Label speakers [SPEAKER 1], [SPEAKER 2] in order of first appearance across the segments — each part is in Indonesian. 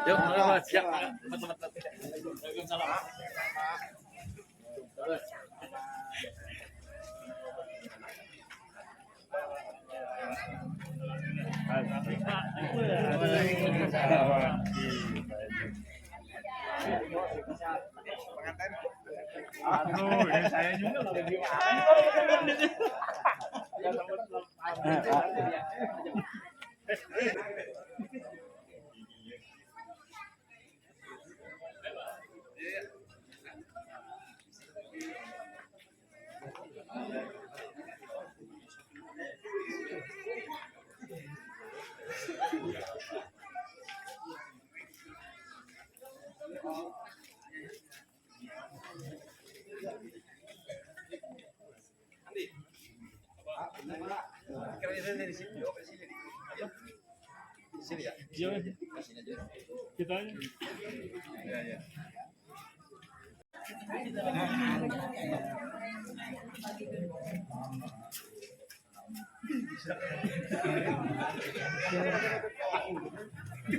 [SPEAKER 1] Yuk, Mas. Siap, teman-teman. Waalaikumsalam.
[SPEAKER 2] Aduh, ini saya juga lagi gimana? Dari sini, sini ya. Kita aja. Ya, ya.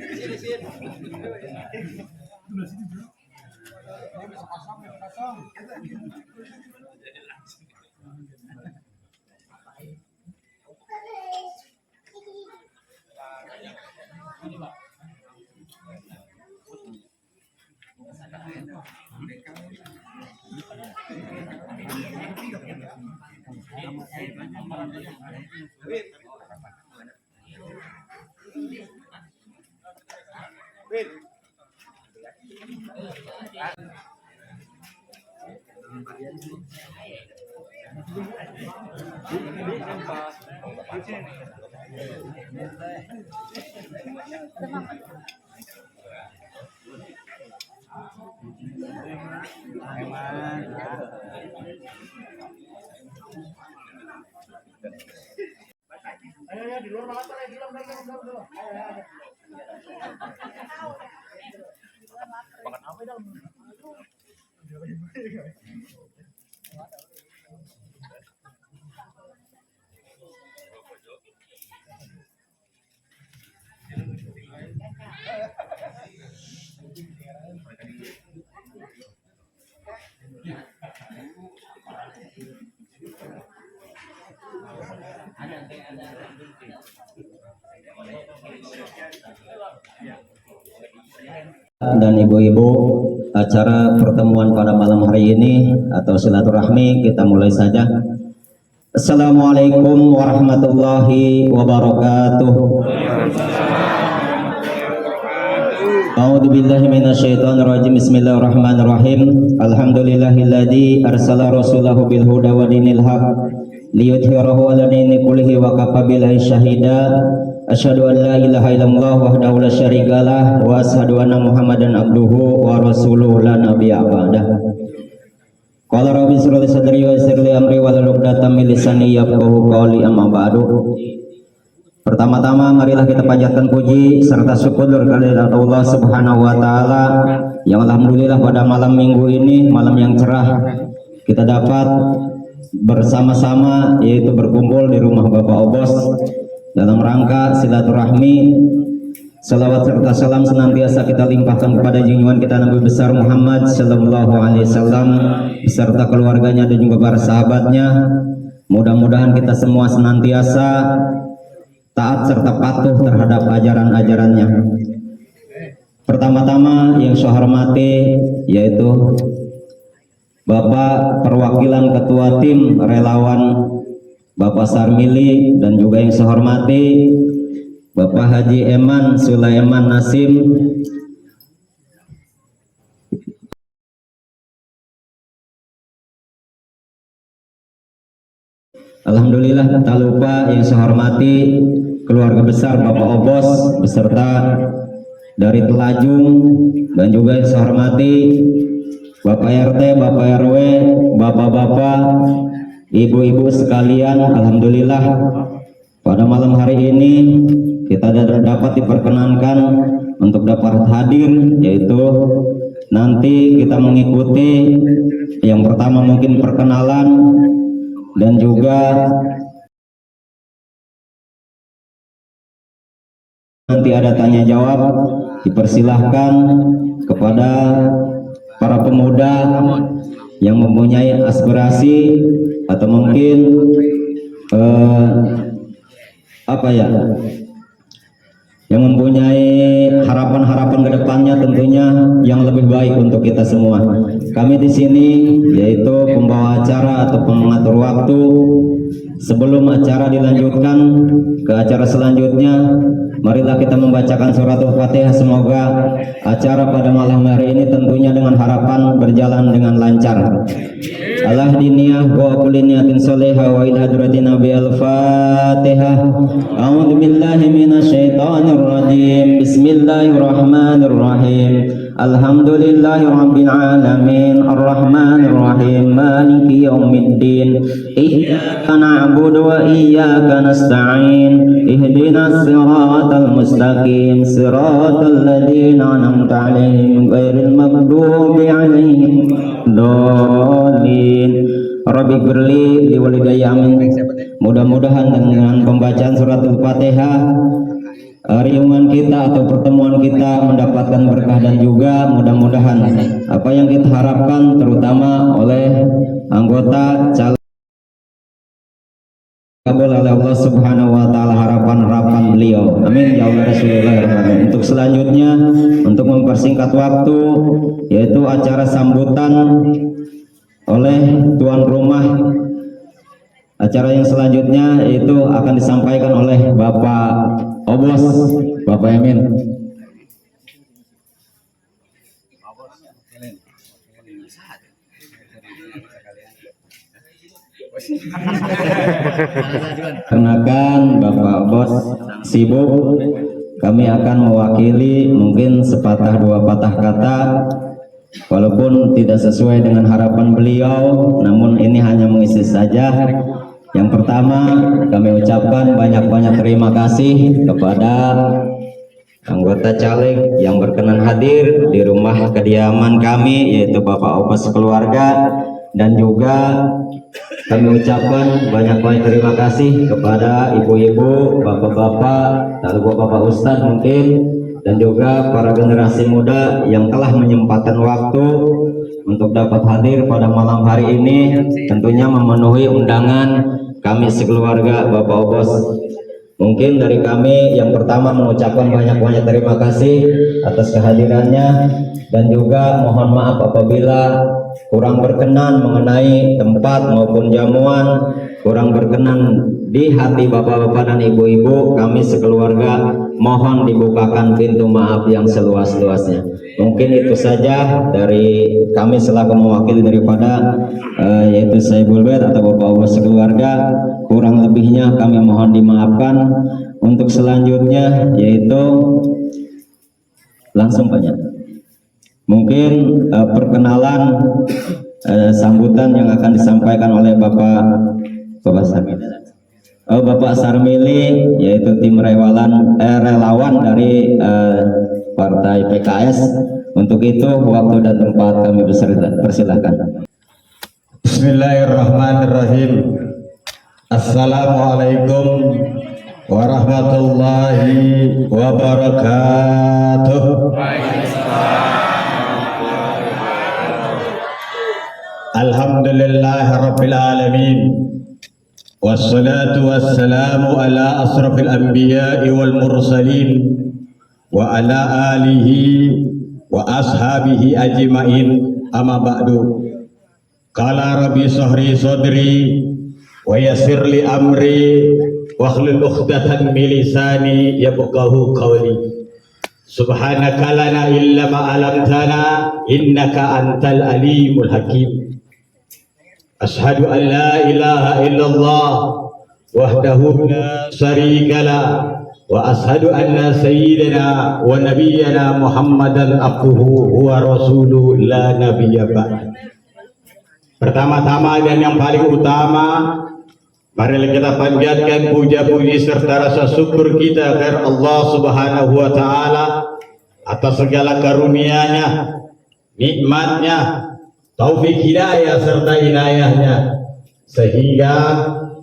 [SPEAKER 2] Sini, sini. Ayo di luar makan lagi, di luar. Makan apa dong?
[SPEAKER 3] Dan ibu-ibu, acara pertemuan pada malam hari ini atau silaturahmi kita mulai saja. Assalamualaikum warahmatullahi wabarakatuh. A'udzubillahi minasyaitonirrajim. Bismillahirrahmanirrahim. Alhamdulillahilladzi arsala rasulahu bil huda wa dinil haq liyudhhirahu 'ala dini kullihi wa kafa billahi syahida. Asyhadu an la ilaha illallah wahdahu la syarikalah wa asyhadu anna Muhammadan abduhu wa rasuluhu la nabiyya ba'dah. Qala rabbi shrah li sadri wa yassir li amri wahlul 'uqdatam min lisani yafqahu qawli, amma ba'du. Pertama-tama marilah kita panjatkan puji serta syukur kehadirat Allah Subhanahu wa taala yang alhamdulillah pada malam Minggu ini, malam yang cerah, kita dapat bersama-sama yaitu berkumpul di rumah Bapak Obos dalam rangka silaturahmi. Salawat serta salam senantiasa kita limpahkan kepada junjungan kita Nabi besar Muhammad sallallahu alaihi wasallam beserta keluarganya dan juga para sahabatnya. Mudah-mudahan kita semua senantiasa taat serta patuh terhadap ajaran-ajarannya. Pertama-tama yang saya hormati yaitu Bapak perwakilan ketua tim relawan Bapak Sarmili, dan juga yang saya hormati Bapak Haji Eman Sulaiman Nasim, alhamdulillah. Tak lupa yang saya hormati keluarga besar Bapak Obos beserta dari Telajung, dan juga yang saya hormati Bapak RT, Bapak RW, Bapak-bapak, ibu-ibu sekalian. Alhamdulillah pada malam hari ini kita dapat diperkenankan untuk dapat hadir, yaitu nanti kita mengikuti yang pertama mungkin perkenalan dan juga nanti ada tanya jawab, dipersilahkan kepada para pemuda yang mempunyai aspirasi atau mungkin yang mempunyai harapan-harapan ke depannya tentunya yang lebih baik untuk kita semua. Kami di sini yaitu pembawa acara atau pengatur waktu. Sebelum acara dilanjutkan ke acara selanjutnya, marilah kita membacakan suratul Fatihah. Semoga acara pada malam hari ini tentunya dengan harapan berjalan dengan lancar. Allah diniyah wa kulli niyatin sholihah wa ila hadratin nabi al-Fatihah. A'udzu billahi minasyaitonir rajim. Bismillahirrahmanirrahim. Alhamdulillahi rabbil alamin arrahmanir rahim maliki yaumiddin iyyaka na'budu wa iyyaka nasta'in ihdinas siratal mustaqim siratal ladzina an'amta 'alaihim ghairil maghdubi 'alaihim waladdallin. Rabbi firli liwalidayya amin. Mudah-mudahan dengan pembacaan suratul Fatihah riungan kita atau pertemuan kita mendapatkan berkah, dan juga mudah-mudahan apa yang kita harapkan terutama oleh anggota calon kabul oleh Allah Subhanahu wa taala harapan-harapan beliau. Amin ya Allah Rasulullah. Untuk selanjutnya, untuk mempersingkat waktu, yaitu acara sambutan oleh tuan rumah. Acara yang selanjutnya itu akan disampaikan oleh Bapak Obos, Bapak Emin. Kenakan Bapak Bos sibuk, kami akan mewakili mungkin sepatah dua patah kata, walaupun tidak sesuai dengan harapan beliau, namun ini hanya mengisi saja. Yang pertama, kami ucapkan banyak-banyak terima kasih kepada anggota caleg yang berkenan hadir di rumah kediaman kami, yaitu Bapak Obos keluarga, dan juga kami ucapkan banyak-banyak terima kasih kepada ibu-ibu, bapak-bapak, lalu bapak ustadz mungkin, dan juga para generasi muda yang telah menyempatkan waktu untuk dapat hadir pada malam hari ini, tentunya memenuhi undangan kami sekeluarga Bapak Obos. Mungkin dari kami yang pertama mengucapkan banyak-banyak terima kasih atas kehadirannya, dan juga mohon maaf apabila kurang berkenan mengenai tempat maupun jamuan, kurang berkenan di hati bapak-bapak dan ibu-ibu, kami sekeluarga mohon dibukakan pintu maaf yang seluas-luasnya. Mungkin itu saja dari kami selaku mewakili daripada yaitu saya Bulbet atau Bapak Obos sekeluarga. Kurang lebihnya kami mohon dimaafkan. Untuk selanjutnya yaitu langsung banyak. Mungkin perkenalan sambutan yang akan disampaikan oleh Bapak Sarmili. Bapak Sarmili, yaitu tim relawan dari Partai PKS. Untuk itu waktu dan tempat kami persilahkan.
[SPEAKER 4] Bismillahirrahmanirrahim. Assalamualaikum warahmatullahi wabarakatuh. Alhamdulillahirabbil alamin. Wassalatu wassalamu ala asrafil anbiya'i wal mursalin wa ala alihi wa ashabihi ajma'in, amma ba'du. Qala rabbi sahri sadri wa yassir li amri wa hlul 'uqdatan min lisani yafqahu qawli. Subhanaka lana illa ma 'allamtana innaka antal alimul hakim. Ashhadu an la ilaha illallah wahdahu la syarika la wa ashhadu anna sayyidina wa nabiyyana Muhammadan abduhu wa rasuluhu la nabiyya ba'd. Pertama-tama dan yang paling utama, mari kita panjatkan puja-puji serta rasa syukur kita kepada Allah Subhanahu wa taala atas segala karunia-Nya, nikmat-Nya, taufik hidayah serta inayahnya, sehingga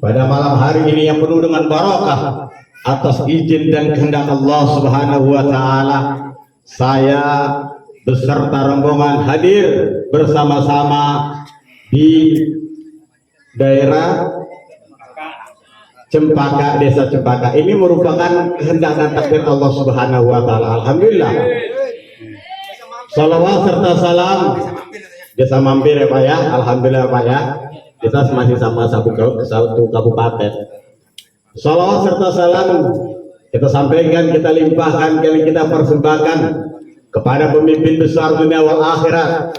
[SPEAKER 4] pada malam hari ini yang penuh dengan barakah, atas izin dan kehendak Allah Subhanahu wa taala, saya beserta rombongan hadir bersama-sama di daerah Cempaka, Desa Cempaka. Ini merupakan kehendak dan takdir Allah Subhanahu wa taala. Alhamdulillah. Salawat serta salam. Desa mampir ya Pak ya. Alhamdulillah Pak ya. Kita masih sama satu kabupaten. Salawat serta salam kita sampaikan, kita limpahkan, kita persembahkan kepada pemimpin besar dunia wal akhirat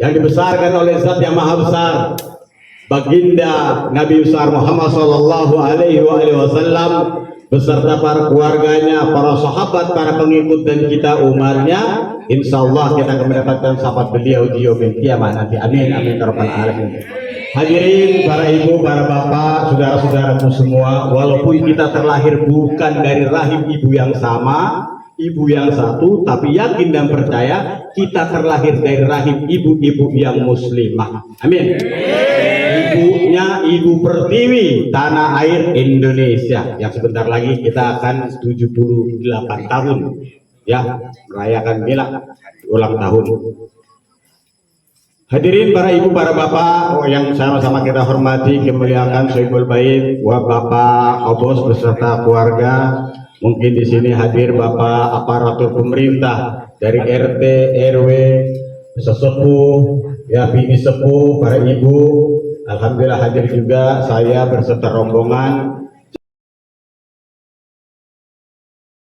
[SPEAKER 4] yang dibesarkan oleh Zat yang Maha Besar, Baginda Nabi besar Muhammad sallallahu alaihi wasallam beserta para keluarganya, para sahabat, para pengikut dan kita umatnya. Insya Allah kita akan mendapatkan syafaat beliau di yaumil qiyamah nanti. Amin amin ya rabbal alamin. Hadirin para ibu, para bapak, saudara-saudaraku semua, walaupun kita terlahir bukan dari rahim ibu yang sama, ibu yang satu, tapi yakin dan percaya kita terlahir dari rahim ibu-ibu yang muslimah. Amin. Ibunya Ibu Pertiwi tanah air Indonesia yang sebentar lagi kita akan 78 tahun ya merayakan milad ulang tahun. Hadirin para ibu, para bapak yang sama-sama kita hormati, kemuliaan Sohibul Bait, Bapak Obos beserta keluarga. Mungkin di sini hadir Bapak aparatur pemerintah dari RT, RW, sesepuh, ya bini sepuh, para ibu. Alhamdulillah hadir juga saya beserta rombongan.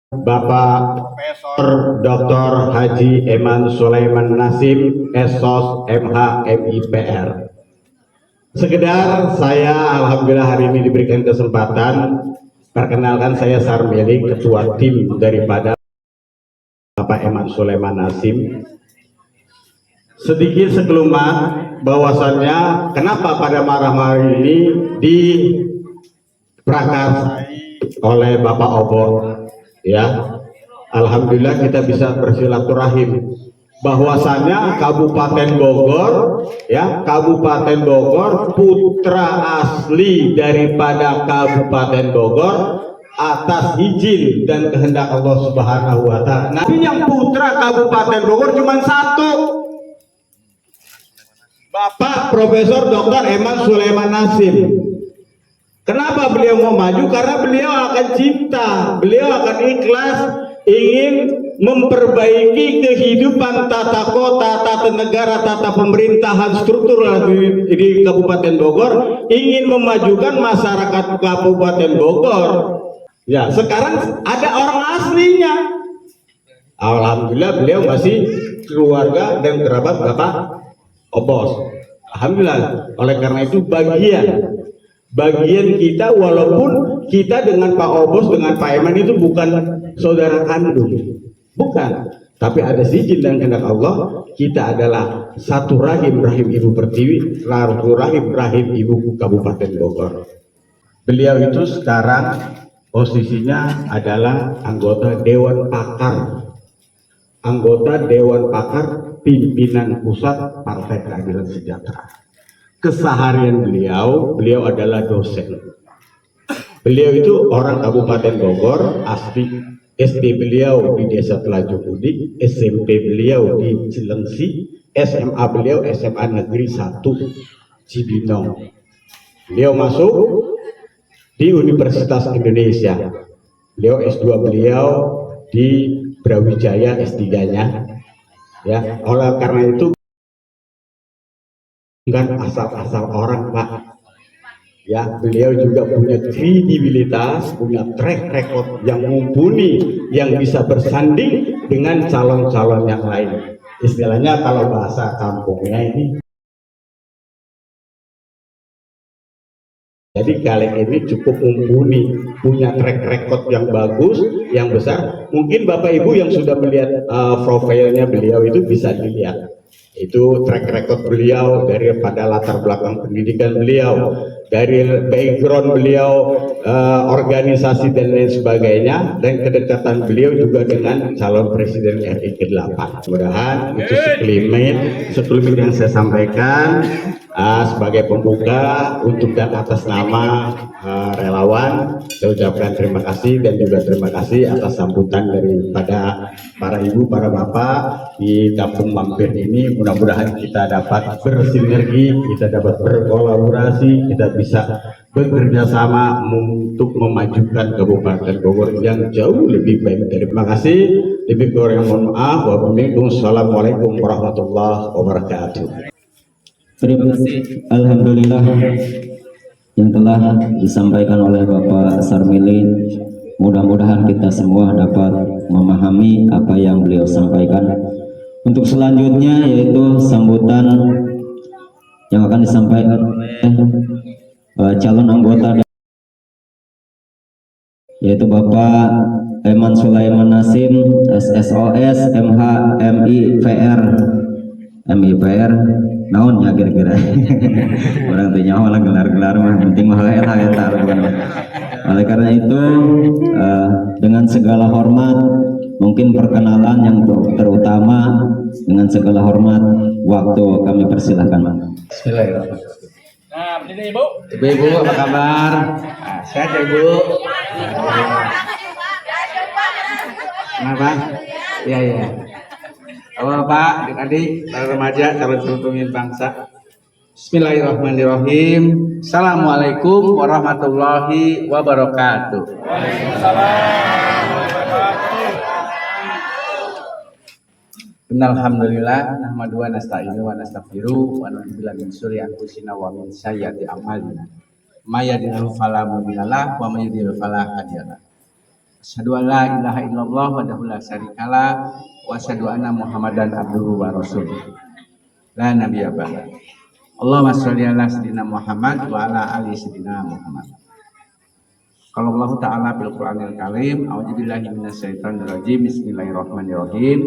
[SPEAKER 4] Bapak Profesor Dr. Haji Eman Sulaiman Nasim, SOS MH MIPR. Sekedar saya alhamdulillah hari ini diberikan kesempatan, perkenalkan saya Sarmeli, ketua tim daripada Bapak Eman Sulaiman Nasim. Sedikit sekelemat bahwasannya kenapa pada malam hari ini diprakarsai oleh Bapak Obor. Ya, alhamdulillah kita bisa bersilaturahim. Bahwasannya Kabupaten Bogor, ya Kabupaten Bogor, putra asli daripada Kabupaten Bogor atas izin dan kehendak Allah Subhanahu wa taala. Nah, yang putra Kabupaten Bogor cuma satu, Bapak Profesor Dr. Eman Sulaiman Nasim. Kenapa beliau mau maju? Karena beliau akan cinta, beliau akan ikhlas, ingin memperbaiki kehidupan tata kota, tata negara, tata pemerintahan struktural di Kabupaten Bogor, ingin memajukan masyarakat Kabupaten Bogor. Ya, sekarang ada orang aslinya. Alhamdulillah beliau masih keluarga dan kerabat Bapak Obos. Alhamdulillah. Oleh karena itu bagian kita, walaupun kita dengan Pak Obos, dengan Pak Eman itu bukan saudara kandung, bukan, tapi ada izin dan kehendak Allah, kita adalah satu rahim, rahim Ibu Pertiwi, satu rahim Ibu Kabupaten Bogor. Beliau itu sekarang posisinya adalah anggota Dewan Pakar pimpinan pusat Partai Keadilan Sejahtera. Keseharian beliau adalah dosen. Beliau itu orang Kabupaten Bogor, asli. SD beliau di Desa Telajupudi, SMP beliau di Cilengsi, SMA beliau SMA Negeri 1 Cibinong. Beliau masuk di Universitas Indonesia. Beliau S2 beliau di Brawijaya, S3-nya. Ya, oleh karena itu bukan asal-asal orang, Pak. Ya, beliau juga punya kredibilitas, punya track record yang mumpuni, yang bisa bersanding dengan calon-calon yang lain. Istilahnya kalau bahasa kampungnya ini. Jadi kalian ini cukup mumpuni, punya track record yang bagus, yang besar. Mungkin Bapak Ibu yang sudah melihat profilnya beliau itu bisa dilihat. Itu track record beliau daripada latar belakang pendidikan beliau, dari background beliau, organisasi dan lain sebagainya, dan kedekatan beliau juga dengan calon presiden RI ke-8. Mudah-mudahan itu sekelimat yang saya sampaikan. sebagai pembuka untuk dan atas nama relawan, saya ucapkan terima kasih dan juga terima kasih atas sambutan daripada para ibu, para bapak di Kampung Mampir ini. Mudah-mudahan kita dapat bersinergi, kita dapat berkolaborasi, kita bisa bekerja sama untuk memajukan Kabupaten Bogor yang jauh lebih baik. Terima kasih. Lebih kurang mohon maaf. Wassalamualaikum warahmatullahi wabarakatuh.
[SPEAKER 3] Berikut alhamdulillah yang telah disampaikan oleh Bapak Sarmili. Mudah-mudahan kita semua dapat memahami apa yang beliau sampaikan. Untuk selanjutnya yaitu sambutan yang akan disampaikan oleh calon anggota yaitu Bapak Eman Sulaiman Nasim SSOS MH MIPR naon ya kira-kira orang tanya malah gelar-gelar mah penting mah eta. Oleh karena itu dengan segala hormat mungkin perkenalan yang terutama dengan segala hormat waktu kami persilahkan.
[SPEAKER 4] Bismillahirrahmanirrahim.
[SPEAKER 1] Nah, ini Ibu.
[SPEAKER 4] Ibu apa kabar? Sehat ya Ibu? Kenapa? Iya. Halo Pak, adik-adik, para remaja, calon pemimpin bangsa. Bismillahirrahmanirrahim. Assalamualaikum warahmatullahi wabarakatuh. Innalhamdulillah nahmadu wa nasta'inu wa nastaghfiru wa na'udzubillahi min syururi anfusina wa min sayyiati a'malina. May yahdihillahu fala mudhillalah wa may yudhlil fala hadiyalah. Asyhadu an la ilaha illallah wahdahu la syarikalah wa asyhadu anna Muhammadan abduhu wa rasuluh. La nabiyya ba'da. Allahumma sholli ala sayyidina Muhammad wa ala ali sayyidina Muhammad. Kalau Allah Ta'ala bil Qur'anil Karim, a'udzubillahi minasyaitonir rajim. Bismillahirrahmanirrahim.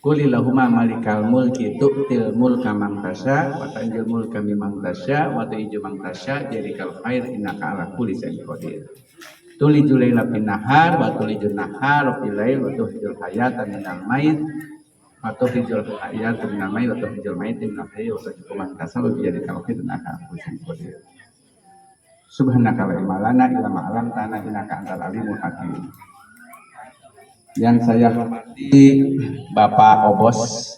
[SPEAKER 4] Qulillahumma malikal mulki tu'til mulka man tasya wa tanzil mulka mimman tasya wa tu'izzu man tasya jadikal khair innaka ala kulli syai'in qadir. Tulijul laila bin nahar wa tulijul nahar fil lail wa tuhjul hayata minal mait wa tuhjul hayata minal mait wa tuhjul mait minal hayy wa tuhjul man tasal bi yadikal khair innaka ala kulli syai'in qadir. Subhanaka la ilma lana illa ma 'allamtana innaka antal alimul hakim. Yang saya hormati Bapak Obos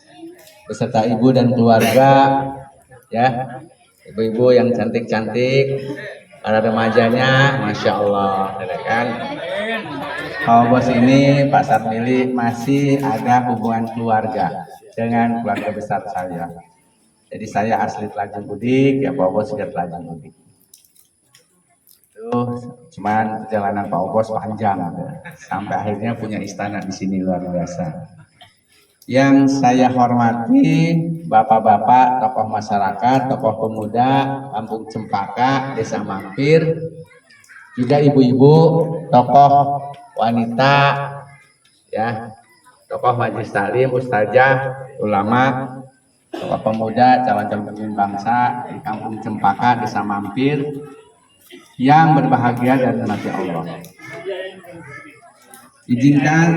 [SPEAKER 4] beserta ibu dan keluarga, ya, ibu-ibu yang cantik-cantik, para remajanya, masya Allah, kan? Pak Obos ini Pak Sarmili masih ada hubungan keluarga dengan keluarga besar saya. Jadi saya asli Telajung Budik, ya Pak Obos juga Telajung Budik. Cuman perjalanan Pak Obos panjang sampai akhirnya punya istana di sini, luar biasa. Yang saya hormati bapak-bapak, tokoh masyarakat, tokoh pemuda Kampung Cempaka, Desa Mampir, juga ibu-ibu, tokoh wanita, ya, tokoh majelis taklim, ustazah, ulama, tokoh pemuda, calon-calon pemimpin bangsa di Kampung Cempaka, Desa Mampir, yang berbahagia dan dirahmati Allah. Izinkan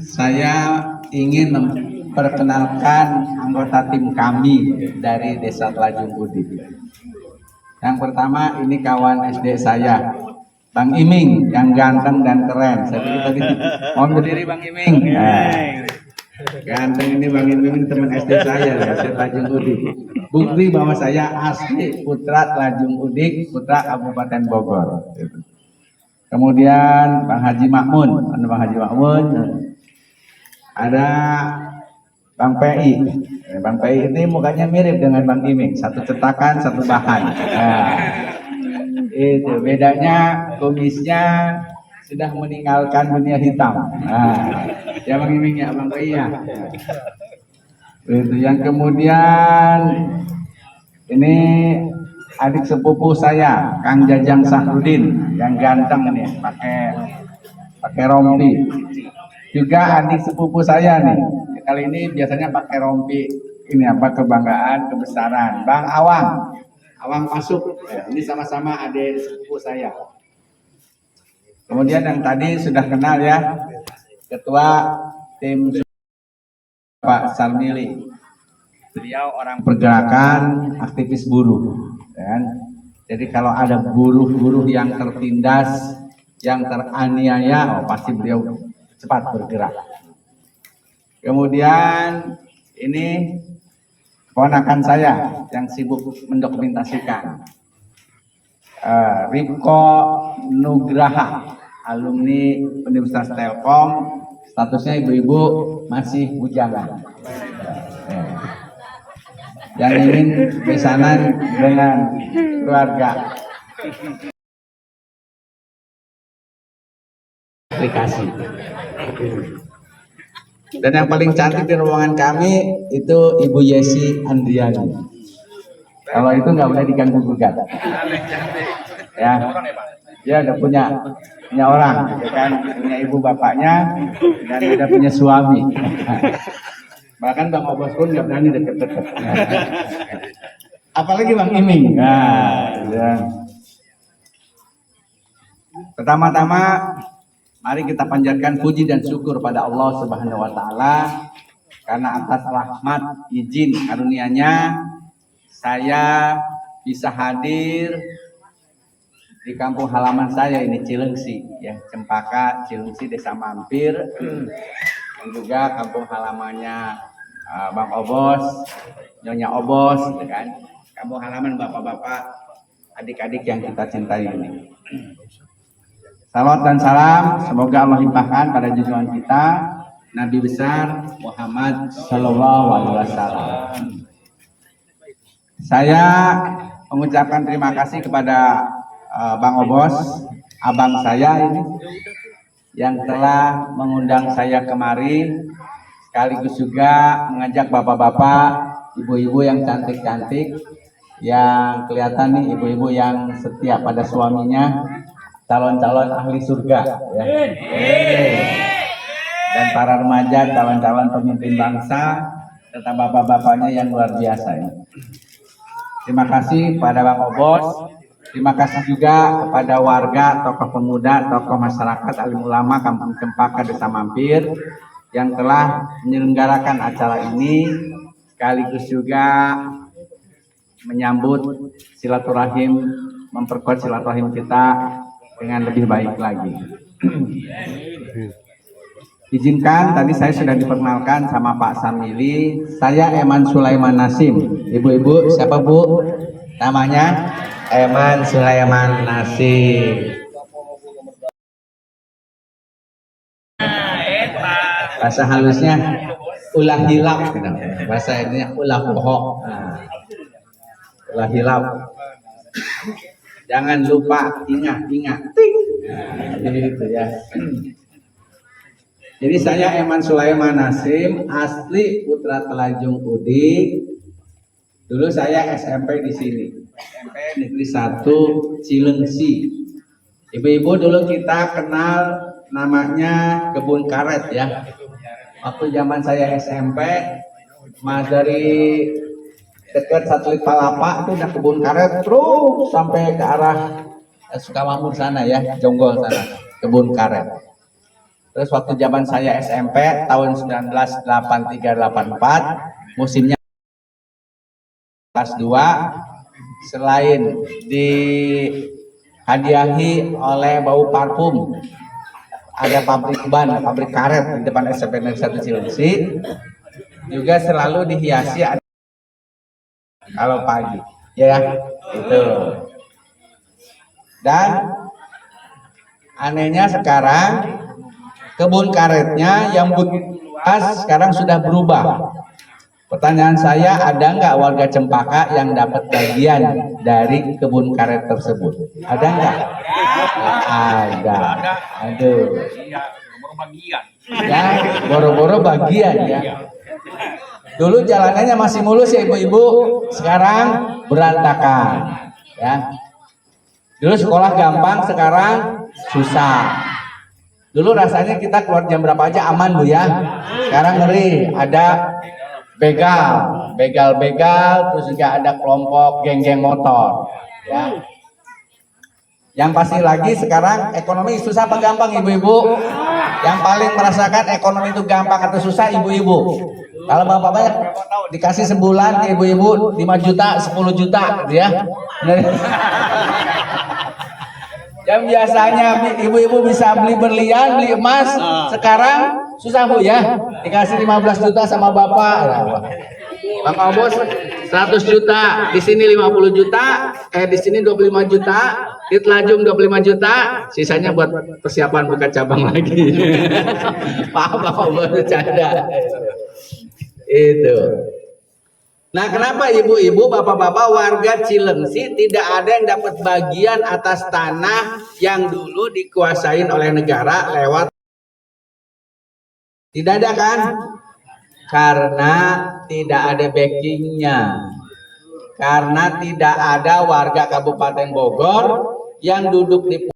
[SPEAKER 4] saya ingin memperkenalkan anggota tim kami dari Desa Telajung Budik. Yang pertama ini kawan SD saya, Bang Iming, yang ganteng dan keren. Saya pikir tadi mohon berdiri Bang Iming. Ganteng ini Bang Iming, teman SD saya, Telajung Budik. Bukti bahwa saya asli putra Telajung Budik, putra Kabupaten Bogor. Kemudian Bang Haji Makmun, Bang Haji Makmun, ada Bang PI. Bang PI ini mukanya mirip dengan Bang Iming, satu cetakan, satu bahan. Nah, itu bedanya, kumisnya sudah meninggalkan dunia hitam. Nah, ya Bang Iming ya, Bang PI ya. Itu yang kemudian ini adik sepupu saya, Kang Jajang Sahrudin, yang ganteng nih, pakai rompi. Juga adik sepupu saya nih, kali ini biasanya pakai rompi. Ini apa, kebanggaan, kebesaran. Bang Awang masuk. Ini sama-sama adik sepupu saya. Kemudian yang tadi sudah kenal ya, ketua tim Pak Sarmili.
[SPEAKER 5] Beliau orang pergerakan aktivis buruh, kan? Jadi kalau ada buruh-buruh yang tertindas, yang teraniaya, oh pasti beliau cepat bergerak. Kemudian ini keponakan saya yang sibuk mendokumentasikan, Ripko Nugraha, alumni Universitas Telkom, statusnya ibu-ibu masih bujangan. Yang ingin besanan dengan keluarga. Aplikasi. Dan yang paling cantik di ruangan kami itu Ibu Yesi Andriani. Kalau itu nggak boleh diganggu gugat. Ya, dia udah punya orang, gitu kan, punya ibu bapaknya dan udah punya suami. Bahkan Bang Obos pun nggak berani deket-deket. Apalagi Bang Iming. Nah, ya. Pertama-tama, mari kita panjatkan puji dan syukur pada Allah Subhanahu Wa Taala karena atas rahmat, izin, karunia-Nya saya bisa hadir di kampung halaman saya ini Cilengsi, ya, Cempaka, Cilengsi, Desa Mampir, dan juga kampung halamannya Bang Obos, Nyonya Obos, gitu kan, kampung halaman bapak-bapak, adik-adik yang kita cintai ini. Salawat dan salam semoga Allah limpahkan pada junjungan kita Nabi besar Muhammad Sallallahu Alaihi Wasallam. Saya mengucapkan terima kasih kepada Bang Obos, abang saya ini, yang telah mengundang saya kemari, sekaligus juga mengajak bapak-bapak, ibu-ibu yang cantik-cantik, yang kelihatan nih ibu-ibu yang setia pada suaminya, calon-calon ahli surga, ya. Dan para remaja, calon-calon pemimpin bangsa, serta bapak-bapaknya yang luar biasa ya. Terima kasih pada Bang Obos. Terima kasih juga kepada warga, tokoh pemuda, tokoh masyarakat, alim ulama Kampung Cempaka Desa Mampir yang telah menyelenggarakan acara ini, sekaligus juga menyambut silaturahim, memperkuat silaturahim kita dengan lebih baik lagi. Izinkan, tadi saya sudah diperkenalkan sama Pak Samili, saya Eman Sulaiman Nasim. Ibu-ibu, siapa Bu? Namanya? Eman Sulaiman Nasim. Bahasa halusnya ulah hilap, bahasa ininya ulah bohong. Ulah hilap. Jangan lupa ingat. Jadi itu ya. Jadi saya Eman Sulaiman Nasim, asli Putra Telajung Udik. Dulu saya SMP di sini, SMP Negeri 1 Cilengsi. Ibu-ibu dulu kita kenal namanya kebun karet ya. Waktu zaman saya SMP, mas dari dekat satelit Palapa itu udah kebun karet terus sampai ke arah Sukamamur sana ya, Jonggol sana, kebun karet. Terus waktu zaman saya SMP tahun 1983-84, musimnya kelas 2, selain dihadiahi oleh bau parfum, ada pabrik ban, pabrik karet di depan SMP Negeri 1 Cilengsi, juga selalu dihiasi kalau pagi, ya itu. Dan anehnya sekarang kebun karetnya yang begitu luas sekarang sudah berubah. Pertanyaan saya, ada nggak warga Cempaka yang dapat bagian dari kebun karet tersebut? Ada nggak? Ada. Aduh. Ya, boro-boro bagian ya. Dulu jalanannya masih mulus ya ibu-ibu, sekarang berantakan. Ya. Dulu sekolah gampang, sekarang susah. Dulu rasanya kita keluar jam berapa aja aman Bu ya. Sekarang ngeri, ada begal, terus juga ada kelompok geng-geng motor, ya. Yang pasti lagi sekarang ekonomi susah apa gampang ibu-ibu? Yang paling merasakan ekonomi itu gampang atau susah ibu-ibu. Kalau bapak-bapak dikasih sebulan ke ibu-ibu 5 juta, 10 juta gitu ya. Yang biasanya ibu-ibu bisa beli berlian, beli emas, sekarang susah Bu ya. Dikasih 15 juta sama bapak. Bang Bos 100 juta, di sini 50 juta, di sini 25 juta, di Telajung 25 juta, sisanya buat persiapan buka cabang lagi. Pak Bos bercanda. Itu. Nah, kenapa ibu-ibu, bapak-bapak warga Cilengsi tidak ada yang dapat bagian atas tanah yang dulu dikuasain oleh negara lewat? Tidak ada kan? Karena tidak ada backingnya. Karena tidak ada warga Kabupaten Bogor yang duduk di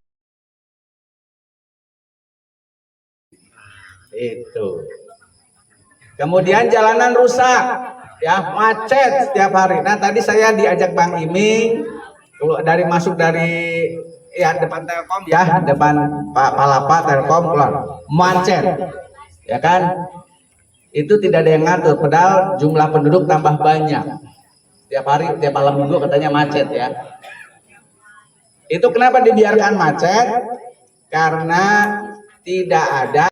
[SPEAKER 5] itu. Kemudian jalanan rusak, ya macet setiap hari. Nah tadi saya diajak Bang Iming dari masuk dari ya depan Telkom ya, depan Pak Palapa Telkom keluar macet, ya kan? Itu tidak ada yang ngatur, padahal jumlah penduduk tambah banyak. Tiap hari, tiap malam minggu katanya macet ya. Itu kenapa dibiarkan macet? Karena tidak ada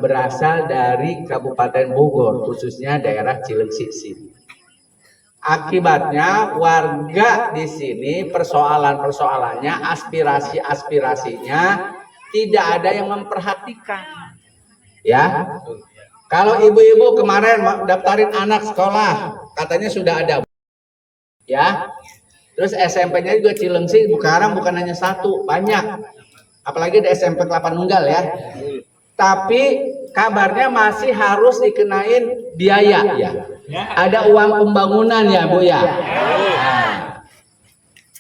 [SPEAKER 5] berasal dari Kabupaten Bogor, khususnya daerah Cilengsi sini. Akibatnya warga di sini persoalannya, aspirasinya tidak ada yang memperhatikan. Ya, kalau ibu-ibu kemarin daftarin anak sekolah, katanya sudah ada, ya. Terus SMP-nya juga Cilengsi, sekarang bukan hanya satu, banyak. Apalagi di SMP Kelapa Nunggal ya. Tapi kabarnya masih harus dikenain biaya ya. Ada uang pembangunan ya Bu ya. Nah,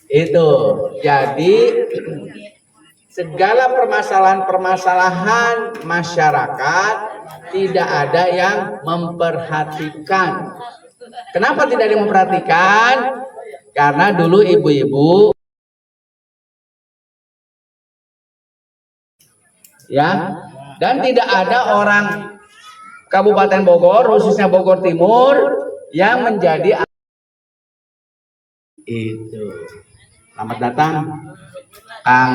[SPEAKER 5] itu. Jadi segala permasalahan masyarakat tidak ada yang memperhatikan. Kenapa tidak ada yang memperhatikan? Karena dulu ibu-ibu ya, dan tidak ada orang Kabupaten Bogor, khususnya Bogor Timur, yang menjadi itu. Selamat datang Kang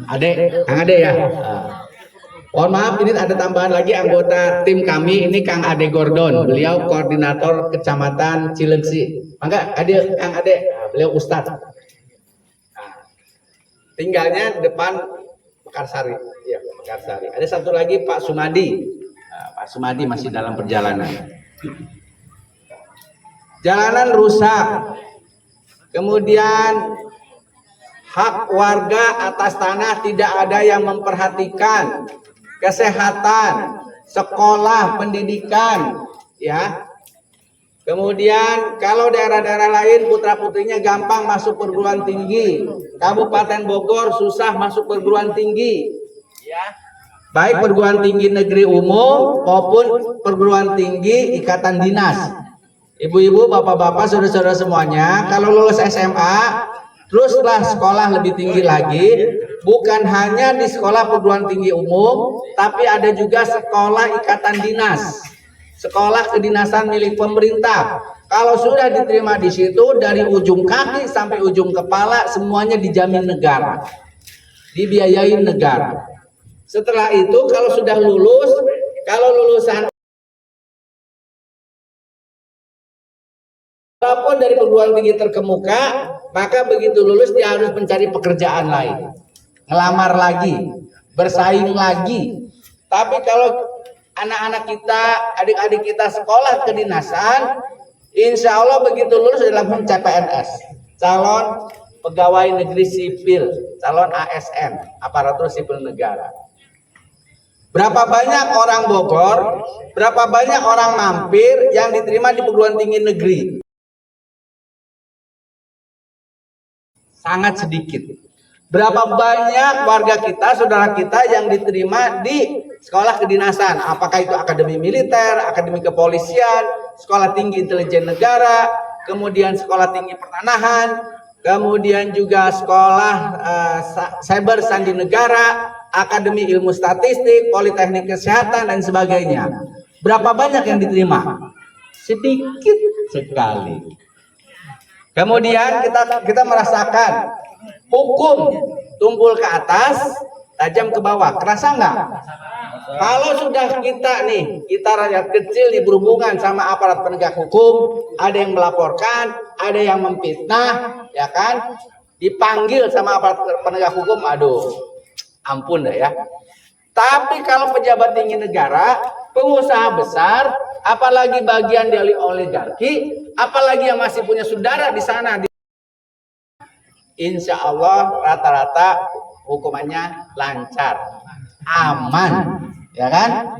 [SPEAKER 5] Ade ya. Mohon maaf, ini ada tambahan lagi anggota tim kami, ini Kang Ade Gordon, beliau koordinator Kecamatan Cilengsi. Mangga Kang Ade, beliau Ustadz. Tinggalnya depan Mekarsari, ya Mekarsari. Ada satu lagi Pak Sumadi. Pak Sumadi masih dalam perjalanan. Jalanan rusak, kemudian hak warga atas tanah tidak ada yang memperhatikan, kesehatan, sekolah, pendidikan, ya. Kemudian kalau daerah-daerah lain putra-putrinya gampang masuk perguruan tinggi, Kabupaten Bogor susah masuk perguruan tinggi, ya. Baik perguruan tinggi negeri umum maupun perguruan tinggi ikatan dinas. Ibu-ibu, bapak-bapak, saudara-saudara semuanya, kalau lulus SMA, teruslah sekolah lebih tinggi lagi, bukan hanya di sekolah perguruan tinggi umum, tapi ada juga sekolah ikatan dinas, sekolah kedinasan milik pemerintah. Kalau sudah diterima di situ, dari ujung kaki sampai ujung kepala semuanya dijamin negara, dibiayain negara. Setelah itu kalau sudah lulus, kalau lulusan walaupun dari perguruan tinggi terkemuka, maka begitu lulus dia harus mencari pekerjaan lain, ngelamar lagi, bersaing lagi. Tapi kalau anak-anak kita, adik-adik kita sekolah kedinasan, insya Allah begitu lulus sudah langsung CPNS, calon pegawai negeri sipil, calon ASN, aparatur sipil negara. Berapa banyak orang Bogor, berapa banyak orang mampir yang diterima di perguruan tinggi negeri? Sangat sedikit. Berapa banyak warga kita, saudara kita yang diterima di sekolah kedinasan? Apakah itu akademi militer, akademi kepolisian, sekolah tinggi intelijen negara, kemudian sekolah tinggi pertanahan, kemudian juga sekolah Cyber Sandi Negara, Akademi Ilmu Statistik, Politeknik Kesehatan dan sebagainya. Berapa banyak yang diterima? Sedikit sekali. Kemudian kita merasakan hukum tumpul ke atas, tajam ke bawah. Kerasa nggak? Kalau sudah kita rakyat kecil nih berhubungan sama aparat penegak hukum, ada yang melaporkan, ada yang memfitnah, ya kan? Dipanggil sama aparat penegak hukum, aduh, ampun dah ya. Tapi kalau pejabat tinggi negara, pengusaha besar, apalagi bagian dari oligarki, apalagi yang masih punya saudara di sana, insya Allah rata-rata hukumannya lancar, aman, ya kan?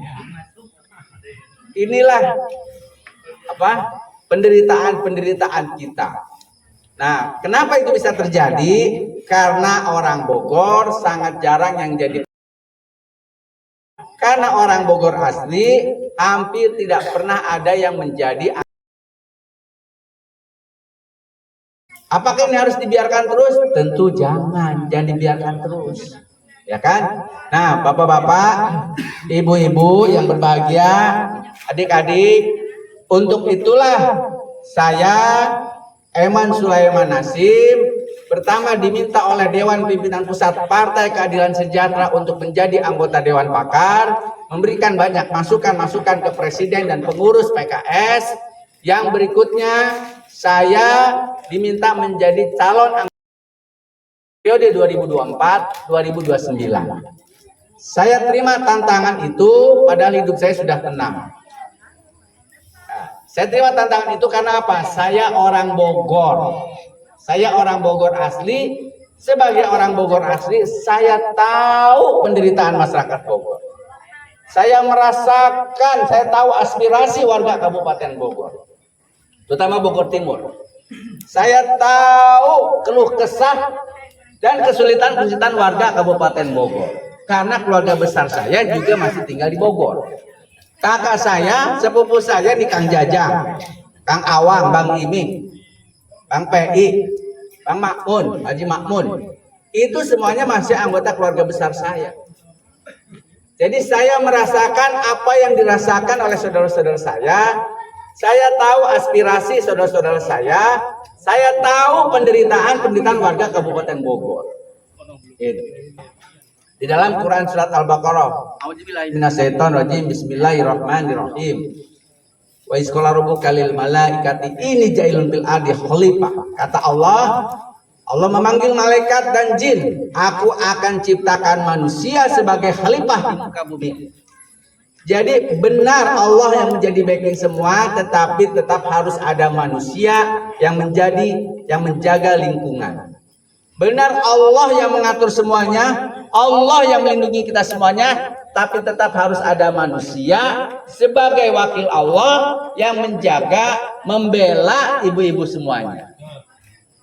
[SPEAKER 5] Inilah penderitaan kita. Nah, kenapa itu bisa terjadi? Karena orang Bogor sangat jarang yang jadi. Karena orang Bogor asli hampir tidak pernah ada yang menjadi. Apakah ini harus dibiarkan terus? Tentu jangan dibiarkan terus. Ya kan? Nah, bapak-bapak, ibu-ibu yang berbahagia, adik-adik, untuk itulah saya Eman Sulaiman Nasim pertama diminta oleh Dewan Pimpinan Pusat Partai Keadilan Sejahtera untuk menjadi anggota Dewan Pakar, memberikan banyak masukan-masukan ke Presiden dan pengurus PKS. Yang berikutnya saya diminta menjadi calon anggota periode 2024-2029. Saya terima tantangan itu, padahal hidup saya sudah tenang. Saya terima tantangan itu karena apa? Saya orang Bogor. Saya orang Bogor asli. Sebagai orang Bogor asli, saya tahu penderitaan masyarakat Bogor. Saya merasakan, saya tahu aspirasi warga Kabupaten Bogor, terutama Bogor Timur. Saya tahu keluh kesah dan kesulitan warga Kabupaten Bogor. Karena keluarga besar saya juga masih tinggal di Bogor. Kakak saya, sepupu saya di Kang Jajang, Kang Awang, Bang Iming, Bang PI, Bang Makmun, Haji Makmun. Itu semuanya masih anggota keluarga besar saya. Jadi saya merasakan apa yang dirasakan oleh saudara-saudara saya. Saya tahu aspirasi saudara-saudara saya. Saya tahu penderitaan warga Kabupaten Bogor. Di dalam Quran surat Al-Baqarah, A'udzubillahiminasyaitonirrajim, Bismillahirrahmanirrahim. Wa isqala rabbuka lil malaikati inni ja'ilun fil ardi khalifah. Kata Allah memanggil malaikat dan jin, aku akan ciptakan manusia sebagai khalifah di muka bumi. Jadi benar Allah yang menjadi backing semua, tetapi tetap harus ada manusia yang menjaga lingkungan. Benar Allah yang mengatur semuanya, Allah yang melindungi kita semuanya, tapi tetap harus ada manusia sebagai wakil Allah yang menjaga, membela ibu-ibu semuanya.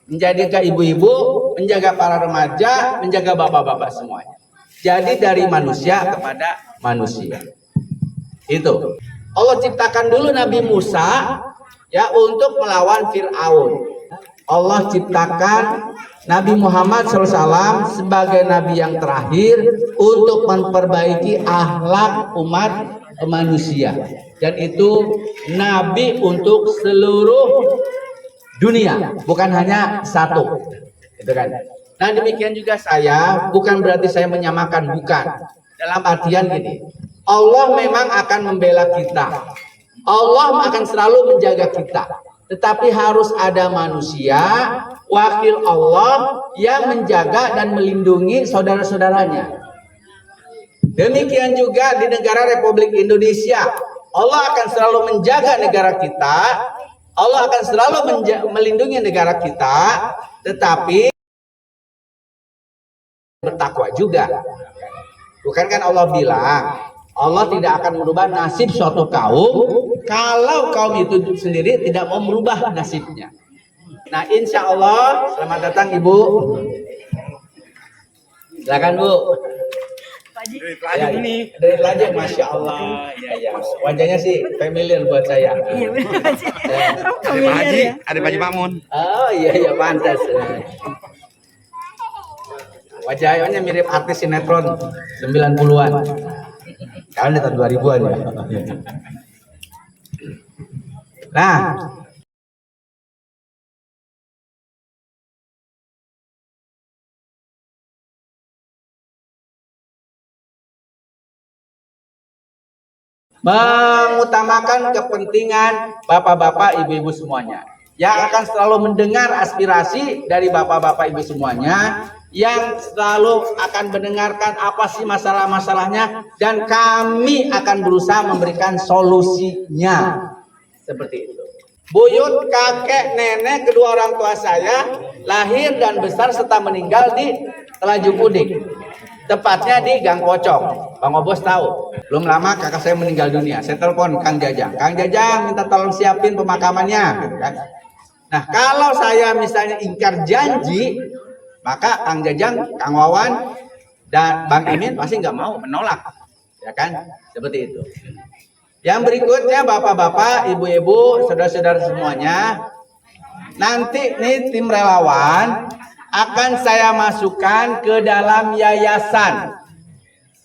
[SPEAKER 5] Menjaga ibu-ibu, menjaga para remaja, menjaga bapak-bapak semuanya. Jadi dari manusia kepada manusia. Itu. Allah ciptakan dulu Nabi Musa ya untuk melawan Fir'aun. Allah ciptakan Nabi Muhammad SAW sebagai Nabi yang terakhir untuk memperbaiki akhlak umat manusia. Dan itu Nabi untuk seluruh dunia, bukan hanya satu. Gitu kan? Nah demikian juga saya, bukan berarti saya menyamakan, bukan. Dalam artian gini, Allah memang akan membela kita. Allah akan selalu menjaga kita. Tetapi harus ada manusia, wakil Allah yang menjaga dan melindungi saudara-saudaranya. Demikian juga di negara Republik Indonesia. Allah akan selalu menjaga negara kita. Allah akan selalu melindungi negara kita. Tetapi bertakwa juga. Bukan kan Allah bilang, Allah tidak akan merubah nasib suatu kaum kalau kaum itu sendiri tidak mau merubah nasibnya. Nah insya Allah, selamat datang Ibu. Silakan Bu. Ya, ini dari Lajeng, masya Allah. Ya. Wajahnya sih familiar buat saya.
[SPEAKER 6] Iya benar Pak Haji.
[SPEAKER 5] Ya.
[SPEAKER 6] Familiar ya.
[SPEAKER 2] Ada Pak Haji Makmun.
[SPEAKER 5] Oh iya pantas. Wajahnya mirip artis sinetron 90-an. Kalian di tahun 2000-an ya. Nah, mengutamakan kepentingan bapak-bapak, ibu-ibu semuanya, yang akan selalu mendengar aspirasi dari bapak-bapak, ibu semuanya, yang selalu akan mendengarkan apa sih masalah-masalahnya, dan kami akan berusaha memberikan solusinya. Seperti itu. Buyut, kakek, nenek, kedua orang tua saya lahir dan besar serta meninggal di Telajung Udik. Tepatnya di Gang Pocong. Bang Obos tahu. Belum lama kakak saya meninggal dunia. Saya telepon Kang Jajang. Kang Jajang minta tolong siapin pemakamannya. Gitu kan. Nah kalau saya misalnya ingkar janji, maka Kang Jajang, Kang Wawan, dan Bang Imin pasti nggak mau, menolak. Ya kan? Seperti itu. Yang berikutnya bapak-bapak, ibu-ibu, saudara-saudara semuanya. Nanti nih tim relawan akan saya masukkan ke dalam yayasan.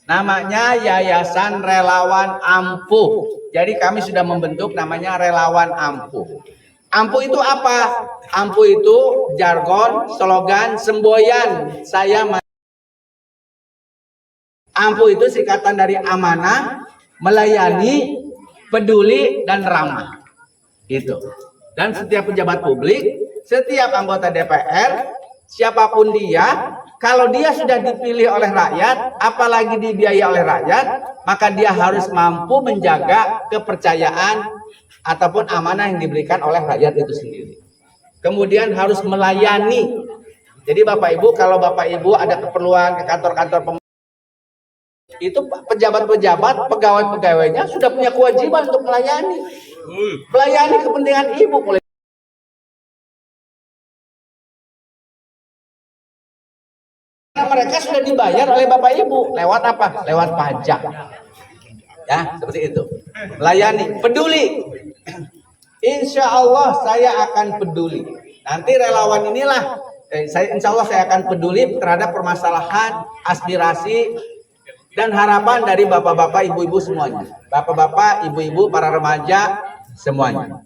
[SPEAKER 5] Namanya Yayasan Relawan Ampuh. Jadi kami sudah membentuk namanya Relawan Ampuh. Ampuh itu apa? Ampuh itu jargon, slogan, semboyan. Ampuh itu singkatan dari amanah, melayani, peduli, dan ramah. Itu. Dan setiap pejabat publik, setiap anggota DPR, siapapun dia, kalau dia sudah dipilih oleh rakyat, apalagi dibiayai oleh rakyat, maka dia harus mampu menjaga kepercayaan ataupun amanah yang diberikan oleh rakyat itu sendiri. Kemudian harus melayani. Jadi Bapak Ibu, kalau Bapak Ibu ada keperluan ke kantor-kantor pemerintah, itu pejabat-pejabat, pegawai-pegawainya sudah punya kewajiban untuk melayani. Melayani kepentingan Ibu. Mereka sudah dibayar oleh Bapak Ibu lewat apa? Lewat pajak. Ya, seperti itu. Melayani, peduli. Insya Allah saya akan peduli. Nanti relawan inilah, insya Allah saya akan peduli terhadap permasalahan, aspirasi, dan harapan dari bapak-bapak, ibu-ibu semuanya. Bapak-bapak, ibu-ibu, para remaja semuanya.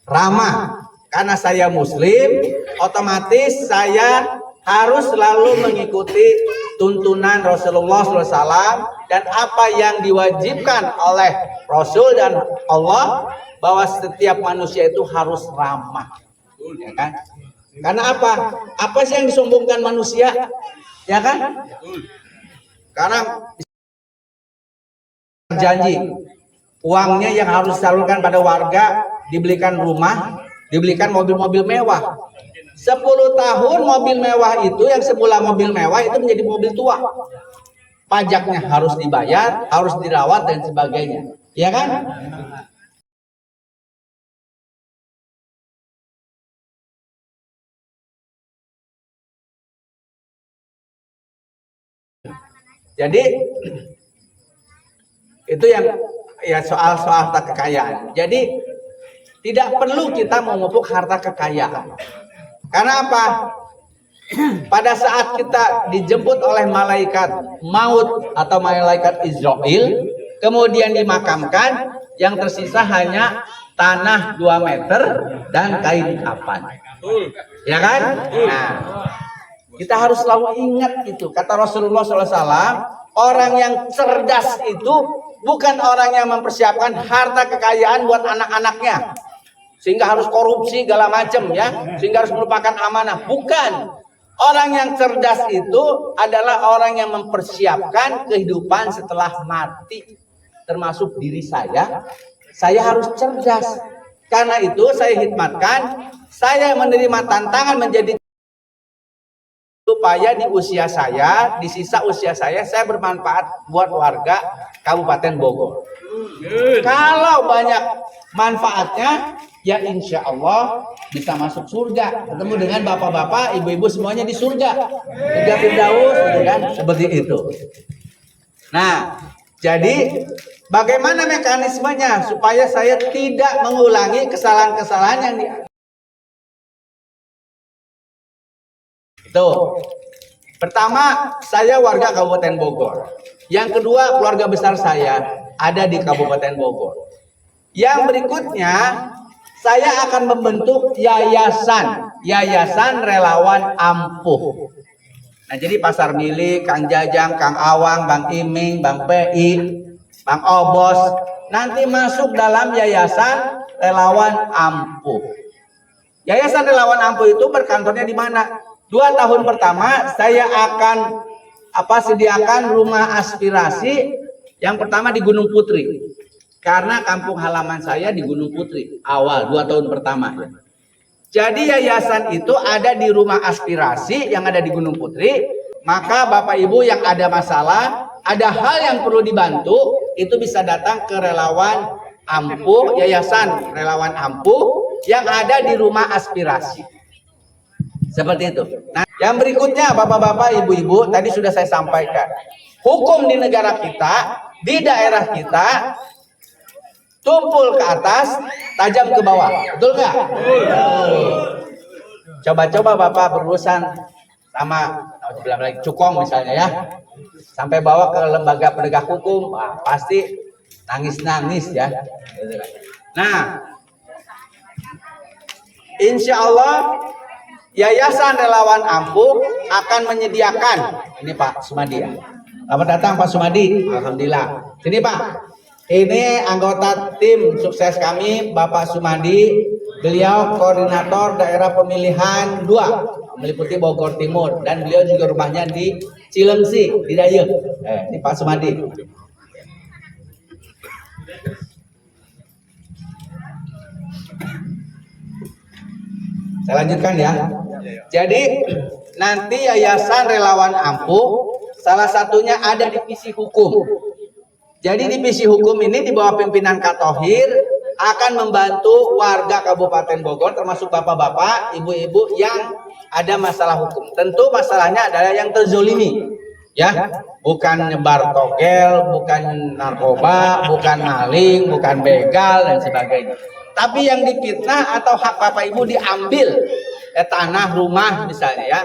[SPEAKER 5] Ramah, karena saya Muslim, otomatis saya harus selalu mengikuti tuntunan Rasulullah SAW dan apa yang diwajibkan oleh Rasul dan Allah, bahwa setiap manusia itu harus ramah, ya kan? Karena apa? Apa sih yang disombongkan manusia, ya kan? Karena janji uangnya yang harus disalurkan pada warga, dibelikan rumah, dibelikan mobil-mobil mewah. 10 tahun mobil mewah itu, yang semula mobil mewah itu menjadi mobil tua. Pajaknya harus dibayar, harus dirawat dan sebagainya. Ya kan? Jadi itu yang ya soal-soal harta kekayaan. Jadi tidak perlu kita memupuk harta kekayaan. Karena apa? Pada saat kita dijemput oleh malaikat maut atau malaikat Israel, kemudian dimakamkan, yang tersisa hanya tanah 2 meter dan kain kafan. Ya kan? Nah, kita harus selalu ingat itu. Kata Rasulullah SAW, orang yang cerdas itu bukan orang yang mempersiapkan harta kekayaan buat anak-anaknya, sehingga harus korupsi segala macam, ya, sehingga harus melupakan amanah. Bukan. Orang yang cerdas itu adalah orang yang mempersiapkan kehidupan setelah mati, termasuk diri saya. Saya harus cerdas. Karena itu saya hikmatkan, saya menerima tantangan menjadi, supaya di usia saya, di sisa usia saya bermanfaat buat warga Kabupaten Bogor. Kalau banyak manfaatnya, ya insya Allah bisa masuk surga, ketemu dengan bapak-bapak, ibu-ibu semuanya di surga, Surga Firdaus, gitu kan? Seperti itu. Nah, jadi bagaimana mekanismenya supaya saya tidak mengulangi kesalahan-kesalahan yang itu. Pertama, saya warga Kabupaten Bogor. Yang kedua, keluarga besar saya ada di Kabupaten Bogor. Yang berikutnya, saya akan membentuk yayasan relawan ampuh. Nah, jadi Pasar Milik, Kang Jajang, Kang Awang, Bang Iming, Bang PI, Bang Obos nanti masuk dalam yayasan relawan ampuh. Yayasan relawan ampuh itu berkantornya di mana? 2 tahun pertama saya akan sediakan rumah aspirasi. Yang pertama di Gunung Putri, karena kampung halaman saya di Gunung Putri awal 2 tahun pertama. Jadi yayasan itu ada di rumah aspirasi yang ada di Gunung Putri. Maka Bapak Ibu yang ada masalah, ada hal yang perlu dibantu, itu bisa datang ke relawan ampuh, yayasan relawan ampuh yang ada di rumah aspirasi. Seperti itu. Nah, yang berikutnya Bapak-bapak, Ibu-ibu, tadi sudah saya sampaikan. Hukum di negara kita, di daerah kita, tumpul ke atas, tajam ke bawah. Betul nggak? Coba-coba Bapak berurusan sama cukong misalnya ya, sampai bawa ke lembaga penegak hukum, pasti nangis-nangis ya. Nah, insya Allah Yayasan Relawan Ampuh akan menyediakan, ini Pak Sumadi ya. Selamat datang Pak Sumadi. Alhamdulillah. Sini Pak. Ini anggota tim sukses kami, Bapak Sumadi. Beliau koordinator daerah pemilihan 2, meliputi Bogor Timur, dan beliau juga rumahnya di Cilengsi, di Dayeuh. Ini Pak Sumadi. Saya lanjutkan ya. Jadi nanti Yayasan Relawan Ampuh salah satunya ada divisi hukum. Jadi divisi hukum ini di bawah pimpinan Kak Thohir akan membantu warga Kabupaten Bogor, termasuk bapak-bapak, ibu-ibu yang ada masalah hukum. Tentu masalahnya adalah yang terzolimi, ya, bukan nyebar togel, bukan narkoba, bukan maling, bukan begal dan sebagainya. Tapi yang difitnah atau hak bapak ibu diambil, tanah, rumah misalnya ya,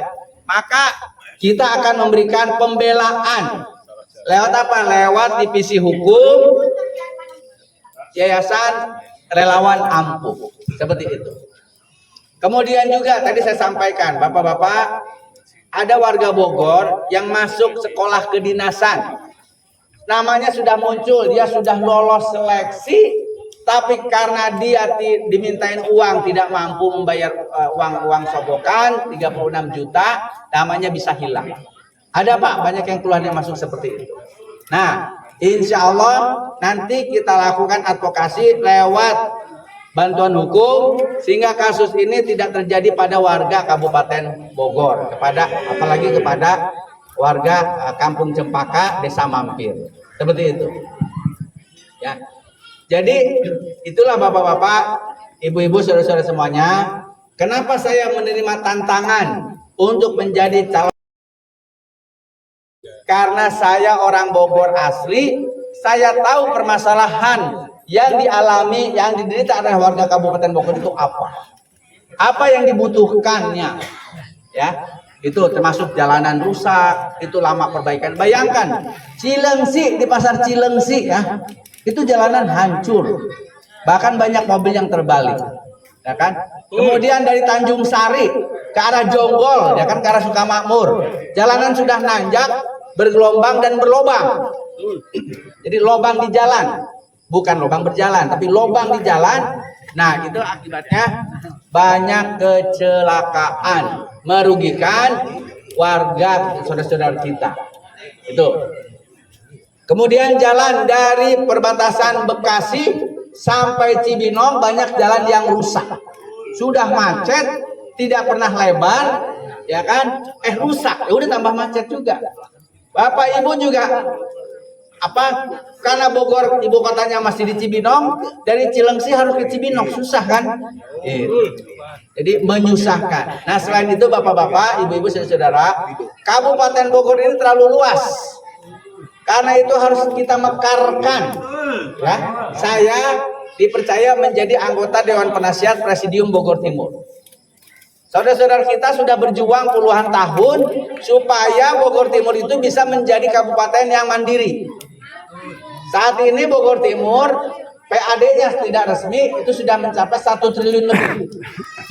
[SPEAKER 5] maka kita akan memberikan pembelaan lewat apa? Lewat divisi hukum Yayasan Relawan Ampuh, seperti itu. Kemudian juga tadi saya sampaikan, bapak-bapak, ada warga Bogor yang masuk sekolah kedinasan, namanya sudah muncul, dia sudah lolos seleksi, tapi karena dia dimintain uang, tidak mampu membayar uang sogokan 36 juta, namanya bisa hilang. Ada Pak, banyak yang keluarnya masuk seperti itu. Nah, insya Allah nanti kita lakukan advokasi lewat bantuan hukum sehingga kasus ini tidak terjadi pada warga Kabupaten Bogor, apalagi kepada warga Kampung Cempaka, Desa Mampir. Seperti itu. Ya. Jadi itulah bapak-bapak, ibu-ibu, saudara-saudara semuanya, kenapa saya menerima tantangan untuk menjadi calon. Karena saya orang Bogor asli, saya tahu permasalahan yang dialami, yang diderita oleh warga Kabupaten Bogor itu apa yang dibutuhkannya, ya, itu termasuk jalanan rusak, itu lama perbaikan. Bayangkan Cilengsi, di pasar Cilengsi ya, itu jalanan hancur, bahkan banyak mobil yang terbalik, ya kan? Kemudian dari Tanjung Sari ke arah Jonggol, ya kan, ke arah Sukamakmur, jalanan sudah nanjak, bergelombang dan berlobang. Jadi lobang di jalan, bukan lobang berjalan, tapi lobang di jalan. Nah, itu akibatnya banyak kecelakaan, merugikan warga saudara-saudara kita. Itu. Kemudian jalan dari perbatasan Bekasi sampai Cibinong, banyak jalan yang rusak. Sudah macet, tidak pernah lebar, ya kan? Rusak, ya udah tambah macet juga. Bapak Ibu juga karena Bogor ibu kotanya masih di Cibinong, dari Cilengsi harus ke Cibinong, susah kan? Jadi menyusahkan. Nah, selain itu bapak-bapak, ibu-ibu, saudara, Kabupaten Bogor ini terlalu luas. Karena itu harus kita mekarkan. Ya, saya dipercaya menjadi anggota Dewan Penasihat Presidium Bogor Timur. Saudara-saudara kita sudah berjuang puluhan tahun supaya Bogor Timur itu bisa menjadi kabupaten yang mandiri. Saat ini Bogor Timur PAD-nya tidak resmi itu sudah mencapai 1 triliun lebih.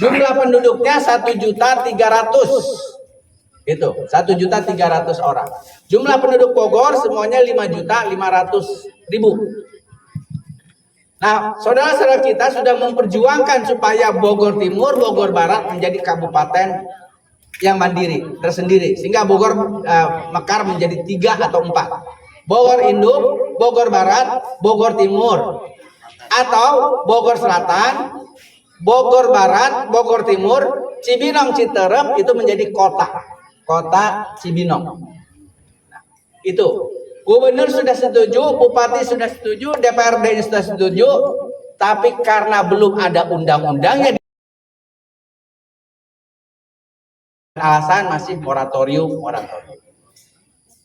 [SPEAKER 5] Jumlah penduduknya 1.300.000. Itu 1.300.000 orang. Jumlah penduduk Bogor semuanya 5.500.000. Nah, saudara-saudara kita sudah memperjuangkan supaya Bogor Timur, Bogor Barat menjadi kabupaten yang mandiri, tersendiri. Sehingga Bogor mekar menjadi 3 atau 4. Bogor Induk, Bogor Barat, Bogor Timur. Atau Bogor Selatan, Bogor Barat, Bogor Timur, Cibinong, Citerep itu menjadi kota Cibinong. Nah, itu gubernur sudah setuju, bupati sudah setuju, DPRD sudah setuju, tapi karena belum ada undang-undangnya, alasan masih moratorium.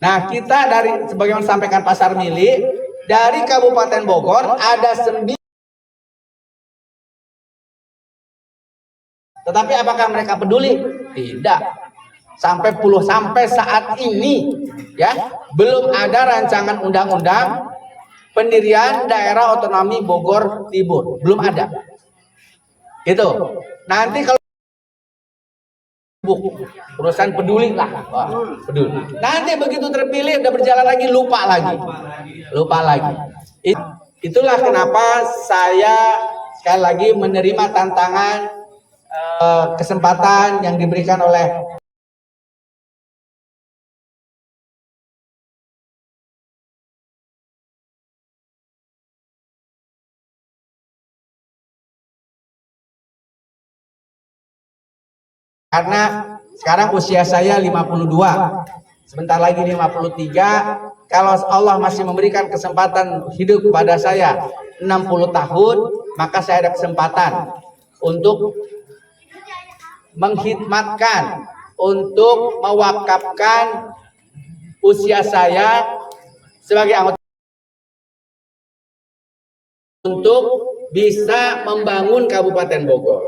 [SPEAKER 5] Nah, kita dari sebagaimana disampaikan Pak Sarmili, dari Kabupaten Bogor ada 9. Tetapi apakah mereka peduli? Tidak. Sampai saat ini ya belum ada rancangan undang-undang pendirian daerah otonomi Bogor Timur, belum ada. Itu. Nanti kalau urusan peduli lah, peduli. Nanti begitu terpilih udah berjalan lagi lupa lagi. Itulah kenapa saya sekali lagi menerima tantangan kesempatan yang diberikan oleh karena sekarang usia saya 52, sebentar lagi 53. Kalau Allah masih memberikan kesempatan hidup kepada saya 60 tahun, maka saya ada kesempatan untuk menghidmatkan, untuk mewakafkan usia saya sebagai anggota untuk bisa membangun Kabupaten Bogor,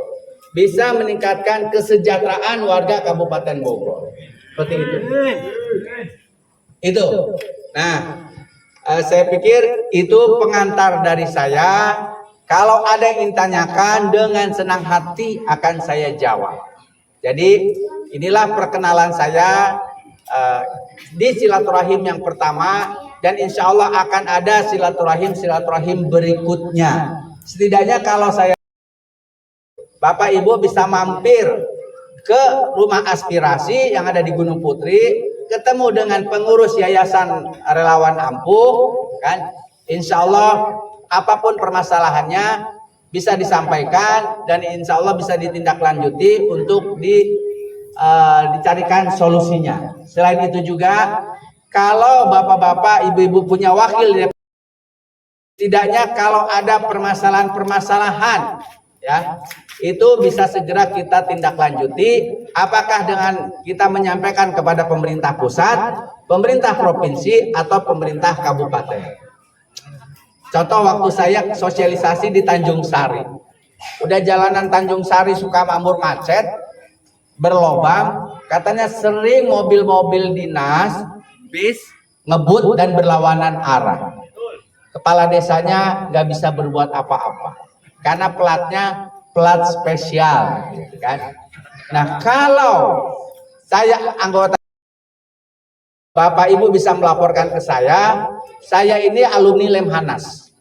[SPEAKER 5] bisa meningkatkan kesejahteraan warga Kabupaten Bogor. Seperti itu. Nah, saya pikir itu pengantar dari saya. Kalau ada yang ingin tanyakan, dengan senang hati akan saya jawab. Jadi inilah perkenalan saya di silaturahim yang pertama, dan insya Allah akan ada silaturahim berikutnya. Setidaknya kalau saya Bapak Ibu bisa mampir ke rumah aspirasi yang ada di Gunung Putri, ketemu dengan pengurus Yayasan Relawan Ampuh, kan? Insya Allah apapun permasalahannya bisa disampaikan dan insya Allah bisa ditindaklanjuti untuk dicarikan solusinya. Selain itu juga, kalau bapak-bapak, ibu-ibu punya wakil, setidaknya kalau ada permasalahan-permasalahan, ya, itu bisa segera kita tindaklanjuti. Apakah dengan kita menyampaikan kepada pemerintah pusat, pemerintah provinsi, atau pemerintah kabupaten. Contoh waktu saya sosialisasi di Tanjung Sari, udah jalanan Tanjung Sari Sukamakmur macet, berlobang, katanya sering mobil-mobil dinas, bis, ngebut dan berlawanan arah. Kepala desanya nggak bisa berbuat apa-apa, karena platnya plat spesial, kan? Nah, kalau saya anggota, Bapak Ibu bisa melaporkan ke saya ini alumni Lemhanas.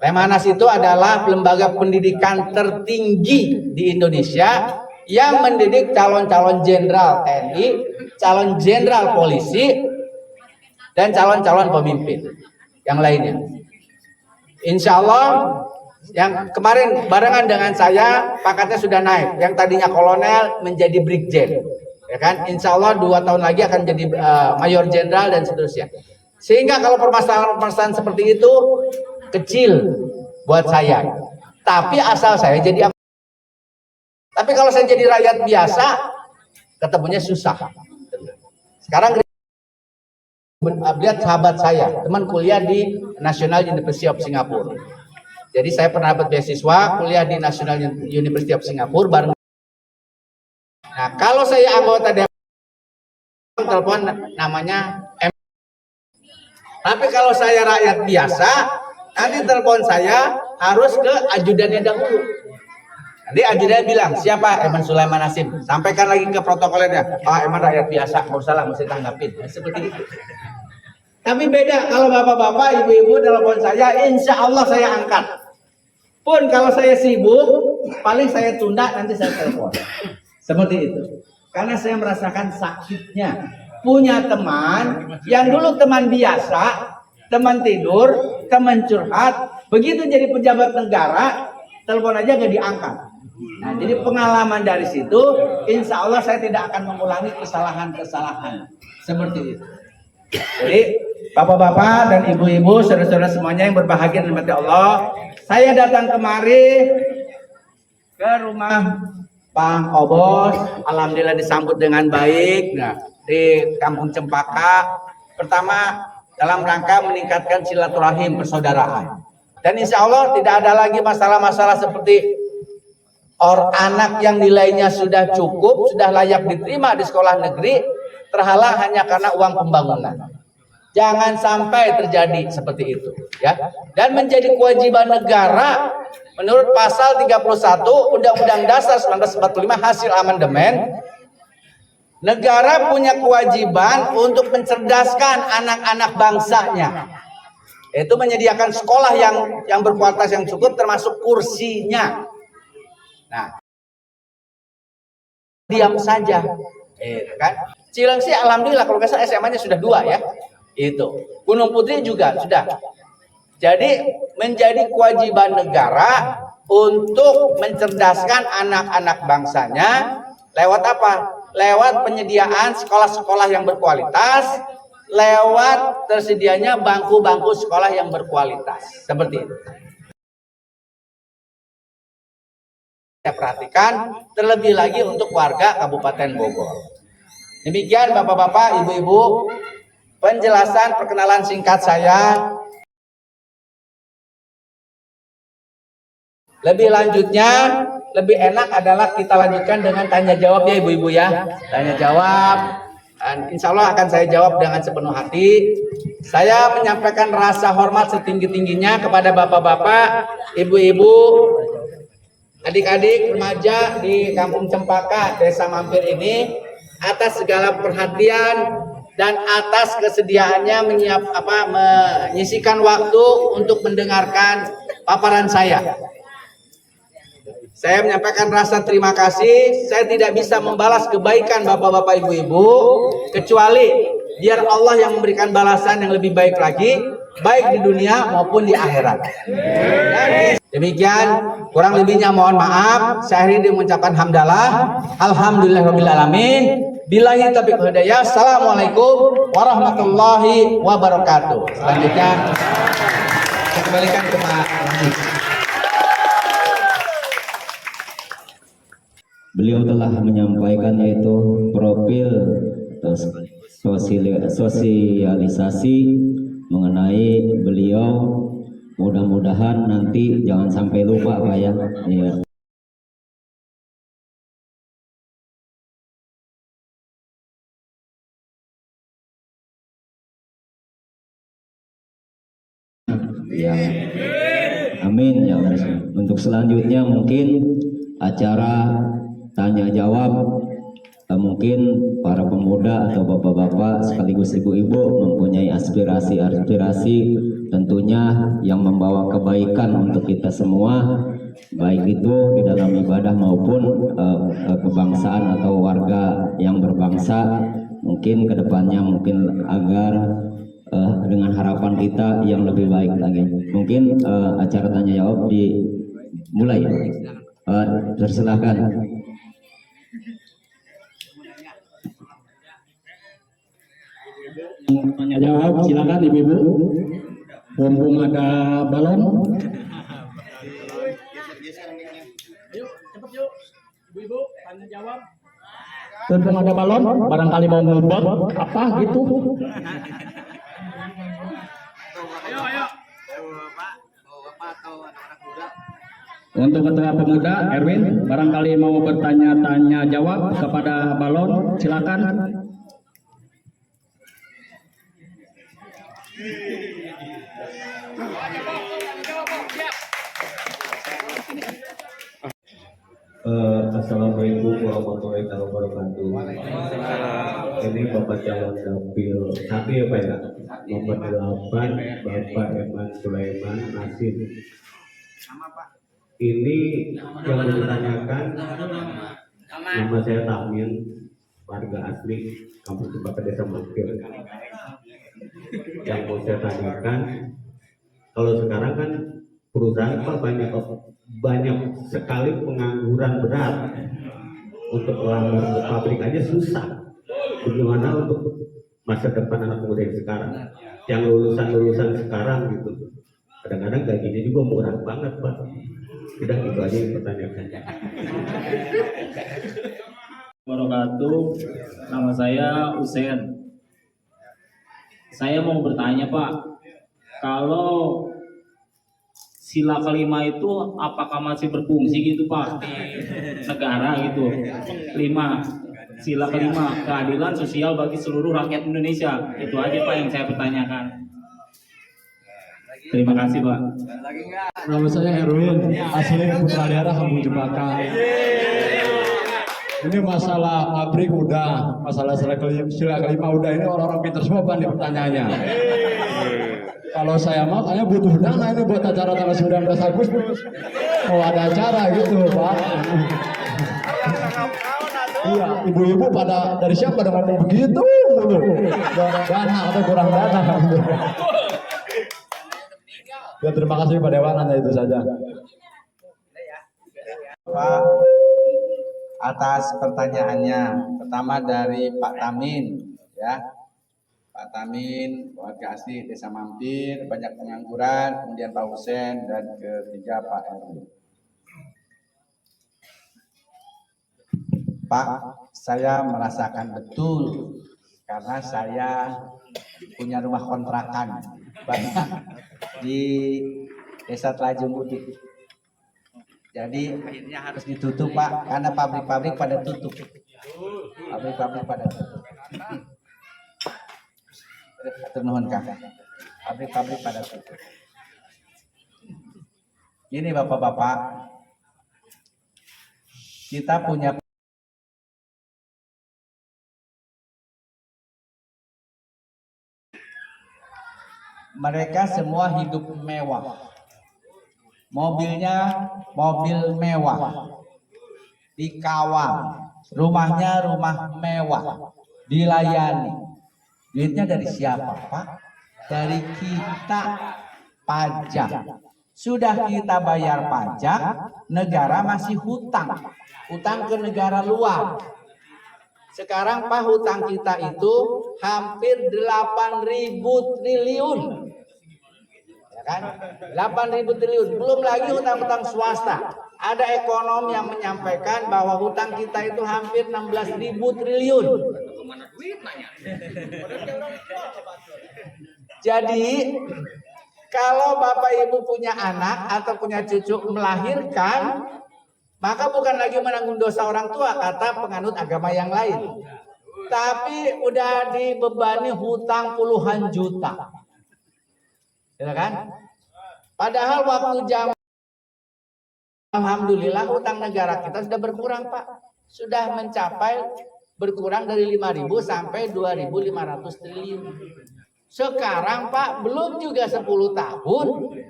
[SPEAKER 5] Lemhanas itu adalah lembaga pendidikan tertinggi di Indonesia yang mendidik calon-calon jenderal TNI, calon jenderal polisi, dan calon-calon pemimpin yang lainnya. Insya Allah yang kemarin barengan dengan saya pangkatnya sudah naik, yang tadinya kolonel menjadi brigjen, ya kan? Insya Allah 2 tahun lagi akan jadi mayor jenderal dan seterusnya. Sehingga kalau permasalahan seperti itu kecil buat saya, tapi asal saya jadi apa? Tapi kalau saya jadi rakyat biasa, ketemunya susah. Sekarang Lihat sahabat saya, teman kuliah di National University of Singapore. Jadi saya pernah dapat beasiswa kuliah di National University of Singapore bareng. Nah, kalau saya anggota DPR, telepon namanya M. Tapi kalau saya rakyat biasa, nanti telepon saya harus ke ajudannya dahulu. Nanti ajudannya bilang, siapa? Eman Sulaiman Hasim. Sampaikan lagi ke protokolernya. Ah, Eman rakyat biasa, nggak usah lah, mesti tanggapin. Seperti itu. Tapi beda kalau bapak-bapak, ibu-ibu telepon saya, insya Allah saya angkat. Pun kalau saya sibuk, paling saya tunda, nanti saya telepon. Seperti itu. Karena saya merasakan sakitnya. Punya teman, yang dulu teman biasa, teman tidur, teman curhat, begitu jadi pejabat negara, telepon aja gak diangkat. Nah, jadi pengalaman dari situ, insya Allah saya tidak akan mengulangi kesalahan-kesalahan. Seperti itu. Jadi, bapak-bapak dan ibu-ibu, saudara-saudara semuanya yang berbahagia dan mati Allah, saya datang kemari ke rumah Pak Obos, alhamdulillah disambut dengan baik. Nah, di Kampung Cempaka, pertama dalam rangka meningkatkan silaturahim persaudaraan. Dan insya Allah tidak ada lagi masalah-masalah seperti anak yang nilainya sudah cukup, sudah layak diterima di sekolah negeri, terhalang hanya karena uang pembangunan. Jangan sampai terjadi seperti itu, ya. Dan menjadi kewajiban negara menurut pasal 31 Undang-Undang Dasar 1945 hasil amandemen, negara punya kewajiban untuk mencerdaskan anak-anak bangsanya. Itu menyediakan sekolah yang berkualitas yang cukup termasuk kursinya. Nah, diam saja, kan? Cilengsi alhamdulillah kalau nggak salah SMA-nya sudah 2 ya. Itu Gunung Putri juga sudah. Jadi menjadi kewajiban negara untuk mencerdaskan anak-anak bangsanya lewat apa? Lewat penyediaan sekolah-sekolah yang berkualitas, lewat tersedianya bangku-bangku sekolah yang berkualitas. Seperti itu. Saya perhatikan terlebih lagi untuk warga Kabupaten Bogor. Demikian bapak-bapak, ibu-ibu, penjelasan perkenalan singkat saya. Lebih lanjutnya, lebih enak adalah kita lanjutkan dengan tanya jawab ya ibu-ibu ya. Tanya jawab. Dan insya Allah akan saya jawab dengan sepenuh hati. Saya menyampaikan rasa hormat setinggi-tingginya kepada bapak-bapak, ibu-ibu, adik-adik remaja di Kampung Cempaka, Desa Mampir ini atas segala perhatian dan atas kesediaannya menyisikan waktu untuk mendengarkan paparan saya. Saya menyampaikan rasa terima kasih. Saya tidak bisa membalas kebaikan bapak-bapak ibu-ibu kecuali biar Allah yang memberikan balasan yang lebih baik lagi, baik di dunia maupun di akhirat. Demikian, kurang lebihnya mohon maaf. Saya akhiri dengan mengucapkan hamdalah, alhamdulillahirabbil alamin. Billahi taufiq hidayah. Assalamualaikum warahmatullahi wabarakatuh. Selanjutnya saya kembalikan ke Pak Rahim.
[SPEAKER 3] Beliau telah menyampaikan yaitu profil atau sosialisasi mengenai beliau. Mudah-mudahan nanti jangan sampai lupa Pak ya. Ya. Amin ya Allah. Untuk selanjutnya mungkin acara tanya jawab, mungkin para pemuda atau bapak-bapak sekaligus ibu-ibu mempunyai aspirasi tentunya yang membawa kebaikan untuk kita semua, baik itu di dalam ibadah maupun kebangsaan atau warga yang berbangsa. Mungkin kedepannya mungkin agar dengan harapan kita yang lebih baik lagi. Mungkin acara tanya jawab dimulai. Persilahkan.
[SPEAKER 2] Tanya jawab, silakan ibu-ibu. Mumpung ada balon. Ayo, cepat yuk, ibu-ibu, tanya jawab. Mumpung ada balon, barangkali mau ngubah apa gitu.
[SPEAKER 1] Ayo.
[SPEAKER 2] Untuk Ketua Pemuda Erwin, barangkali mau bertanya-tanya jawab kepada Balon, silakan.
[SPEAKER 6] Assalamualaikum warahmatullahi wabarakatuh. Ini Bapak calon dapil 1 ya Pak ya. Nomor 8 Bapak Eman Sulaiman Nasir. Ini yang mau ditanyakan, nama saya Tamin, warga asli Kampung Cempaka Desa Mampir. Yang mau saya tanyakan, kalau sekarang kan perusahaan Pak banyak sekali pengangguran berat. Untuk melamar ke pabrik aja susah. Bagaimana untuk masa depan anak muda yang sekarang, yang lulusan sekarang gitu. Kadang-kadang gajinya juga murah banget Pak. Tidak itu aja yang pertanyaannya.
[SPEAKER 7] Wabarakatuh. Nama saya Usen. Saya mau bertanya Pak, kalau sila kelima itu apakah masih berfungsi gitu Pak di negara gitu? 5. Sila kelima, keadilan sosial bagi seluruh rakyat Indonesia. Itu aja Pak yang saya pertanyakan. Terima kasih Pak.
[SPEAKER 2] Nama saya Erwin, asli putra daerah Kampung Cempaka. Ini masalah pabrik udah, masalah sila kelima udah, ini orang-orang pintar semua Pak nih pertanyaannya. Kalau saya mah kayaknya butuh dana ini buat acara tanggal 19 Agustus. Mau ada acara gitu Pak. Iya, ibu-ibu pada dari siapa pada ngomong begitu? Dana atau kurang dana? Ya terima kasih Pak Dewan, hanya itu saja.
[SPEAKER 5] Pak, atas pertanyaannya. Pertama dari Pak Tamin, ya. Pak Tamin, warga asli Desa Mampir, banyak pengangguran, kemudian Pak Husen, dan ketiga Pak Erwin. Pak, saya merasakan betul karena saya punya rumah kontrakan banyak di Desa Telajung Udik. Jadi akhirnya harus ditutup Pak, karena pabrik-pabrik pada tutup. Pabrik-pabrik pada tutup. Turnuhun Kak. Pabrik-pabrik pada tutup. Ini Bapak-bapak, kita punya mereka semua hidup mewah. Mobilnya mobil mewah. Dikawal. Rumahnya rumah mewah. Dilayani. Duitnya dari siapa, Pak? Dari kita pajak. Sudah kita bayar pajak, negara masih hutang. Hutang ke negara luar. Sekarang Pak, hutang kita itu hampir 8.000 triliun. Ya kan? 8.000 triliun. Belum lagi hutang-hutang swasta. Ada ekonom yang menyampaikan bahwa hutang kita itu hampir 16.000 triliun. Jadi kalau Bapak Ibu punya anak atau punya cucu melahirkan, maka bukan lagi menanggung dosa orang tua, kata penganut agama yang lain. Tapi udah dibebani hutang puluhan juta. Ya kan? Padahal waktu zaman alhamdulillah hutang negara kita sudah berkurang, Pak. Sudah mencapai berkurang dari 5.000 sampai 2.500 triliun. Sekarang Pak, belum juga 10 tahun,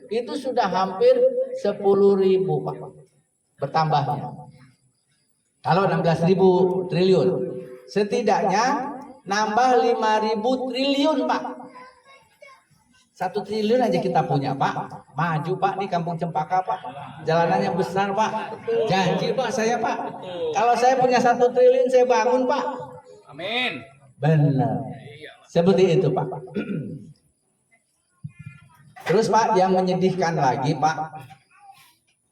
[SPEAKER 5] itu sudah hampir 10.000 Pak. Bertambahnya. Kalau 16.000 triliun, setidaknya nambah 5.000 triliun Pak. 1 triliun aja kita punya Pak. Maju Pak di Kampung Cempaka Pak. Jalanannya besar Pak. Janji Pak saya Pak. Kalau saya punya 1 triliun saya bangun Pak.
[SPEAKER 1] Amin.
[SPEAKER 5] Benar. Seperti itu Pak. Terus Pak, yang menyedihkan lagi Pak,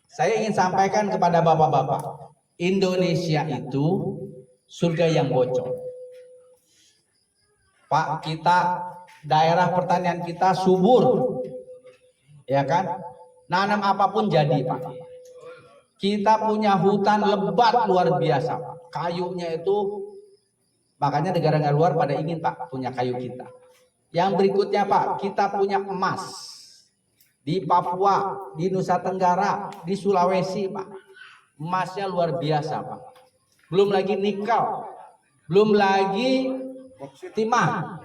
[SPEAKER 5] saya ingin sampaikan kepada bapak-bapak, Indonesia itu surga yang bocor. Pak, kita daerah pertanian kita subur, ya kan? Nanam apapun jadi, Pak. Kita punya hutan lebat luar biasa, Pak. Kayunya itu, makanya negara-negara luar pada ingin, Pak, punya kayu kita. Yang berikutnya, Pak, kita punya emas di Papua, di Nusa Tenggara, di Sulawesi, Pak. Emasnya luar biasa, Pak. Belum lagi nikel, belum lagi timah,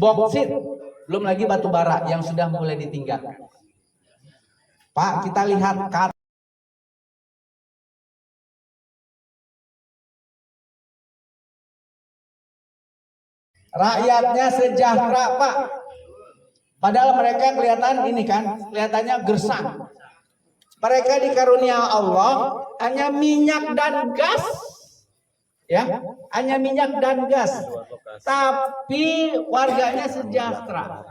[SPEAKER 5] boksit, belum lagi batu bara yang sudah mulai ditinggalkan. Pak, kita lihat rakyatnya sejahtera, Pak. Padahal mereka kelihatan ini kan, kelihatannya gersang. Mereka dikarunia Allah hanya minyak dan gas. Ya, hanya minyak dan gas. Tapi warganya sejahtera.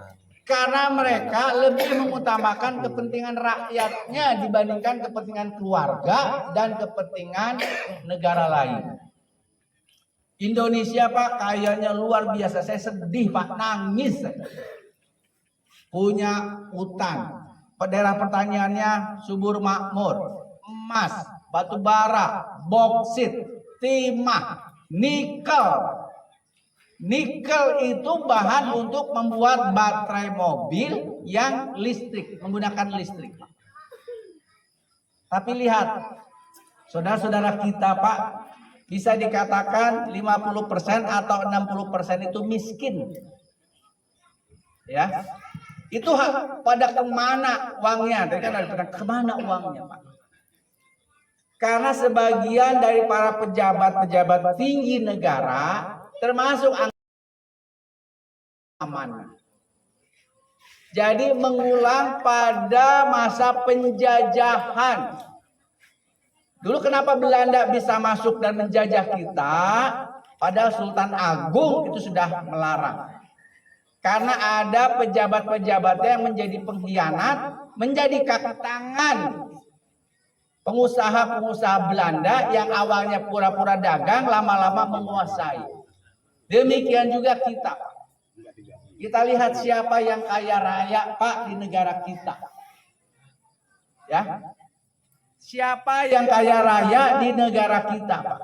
[SPEAKER 5] Karena mereka lebih mengutamakan kepentingan rakyatnya dibandingkan kepentingan keluarga dan kepentingan negara lain. Indonesia, Pak, kayaknya luar biasa. Saya sedih, Pak, nangis. Punya hutan, daerah pertaniannya subur makmur, emas, batu bara, boksit, timah, nikel. Nikel itu bahan untuk membuat baterai mobil yang listrik, menggunakan listrik. Tapi lihat, saudara-saudara kita, Pak, bisa dikatakan 50% atau 60% itu miskin. Ya, itu pada kemana uangnya? Tadi kan ada kemana uangnya, Pak? Karena sebagian dari para pejabat-pejabat tinggi negara, termasuk amanah. Jadi mengulang pada masa penjajahan. Dulu kenapa Belanda bisa masuk dan menjajah kita? Padahal Sultan Agung itu sudah melarang. Karena ada pejabat-pejabatnya yang menjadi pengkhianat, menjadi kaki tangan pengusaha-pengusaha Belanda yang awalnya pura-pura dagang, lama-lama menguasai. Demikian juga kita. Kita lihat siapa yang kaya raya, Pak, di negara kita. Ya, siapa yang kaya raya di negara kita, Pak?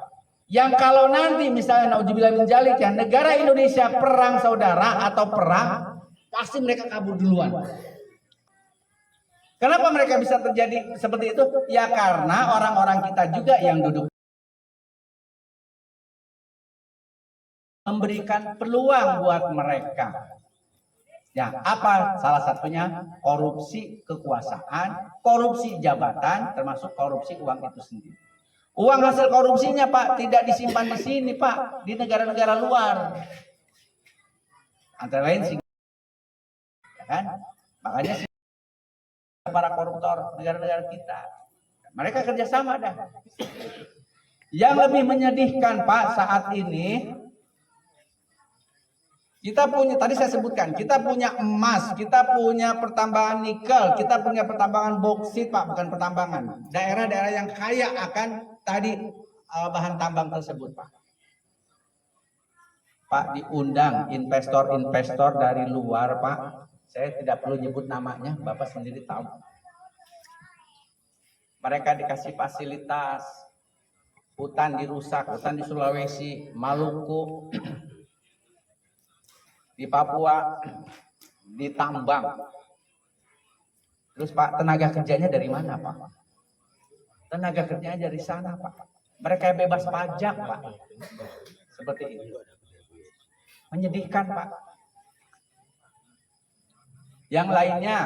[SPEAKER 5] Yang kalau nanti misalnya naudzubillah min dzalik ya, negara Indonesia perang saudara atau perang, pasti mereka kabur duluan. Kenapa mereka bisa terjadi seperti itu? Ya karena orang-orang kita juga yang duduk memberikan peluang buat mereka. Ya, apa salah satunya? Korupsi kekuasaan, korupsi jabatan, termasuk korupsi uang itu sendiri. Uang hasil korupsinya, Pak, tidak disimpan di sini, Pak, di negara-negara luar. Antara lain, ya kan? Makanya para koruptor negara-negara kita, mereka kerjasama dah. Yang lebih menyedihkan, Pak, saat ini kita punya, tadi saya sebutkan, kita punya emas, kita punya pertambangan nikel, kita punya pertambangan boksit, Pak, bukan pertambangan. Daerah-daerah yang kaya akan tadi bahan tambang tersebut, Pak. Pak, diundang investor-investor dari luar, Pak. Saya tidak perlu nyebut namanya, Bapak sendiri tahu. Mereka dikasih fasilitas, hutan dirusak, hutan di Sulawesi, Maluku, di Papua, ditambang. Terus, Pak, tenaga kerjanya dari mana, Pak? Tenaga kerjanya dari sana, Pak. Mereka bebas pajak, Pak. Seperti itu. Menyedihkan, Pak. Yang lainnya,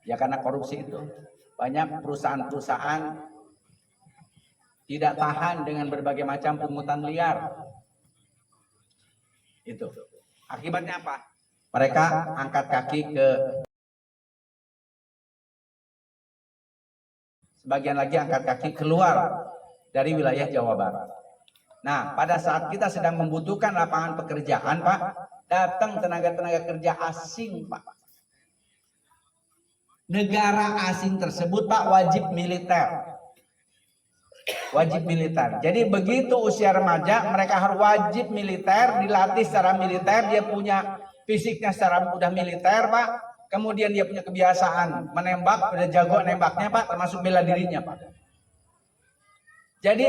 [SPEAKER 5] ya karena korupsi itu, banyak perusahaan-perusahaan tidak tahan dengan berbagai macam pungutan liar. Itu. Akibatnya apa? Mereka angkat kaki ke, sebagian lagi angkat kaki keluar dari wilayah Jawa Barat. Nah, pada saat kita sedang membutuhkan lapangan pekerjaan, Pak, datang tenaga-tenaga kerja asing, Pak. Negara asing tersebut, Pak, wajib militer. wajib militer. Jadi begitu usia remaja mereka harus wajib militer, dilatih secara militer, dia punya fisiknya secara udah militer Pak. Kemudian dia punya kebiasaan menembak, udah jago nembaknya Pak, termasuk bela dirinya Pak. Jadi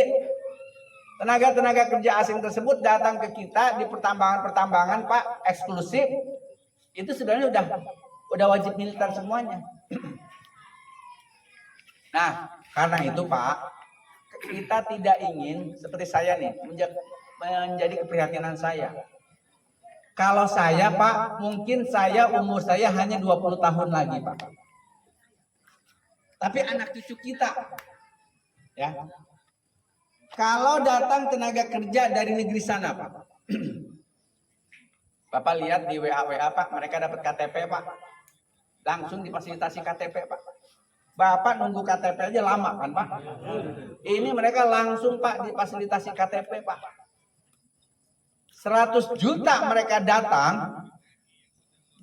[SPEAKER 5] tenaga-tenaga kerja asing tersebut datang ke kita di pertambangan-pertambangan Pak eksklusif, itu sebenarnya udah wajib militer semuanya. Nah, karena itu Pak, kita tidak ingin seperti saya nih menjadi keprihatinan saya. Kalau saya Pak, mungkin umur saya hanya 20 tahun lagi Pak. Tapi anak cucu kita, ya, kalau datang tenaga kerja dari negeri sana Pak, Bapak lihat di WA Pak, mereka dapat KTP Pak, langsung difasilitasi KTP Pak. Bapak nunggu KTP aja lama kan Pak. Ini mereka langsung Pak difasilitasi KTP Pak. 100 juta mereka datang,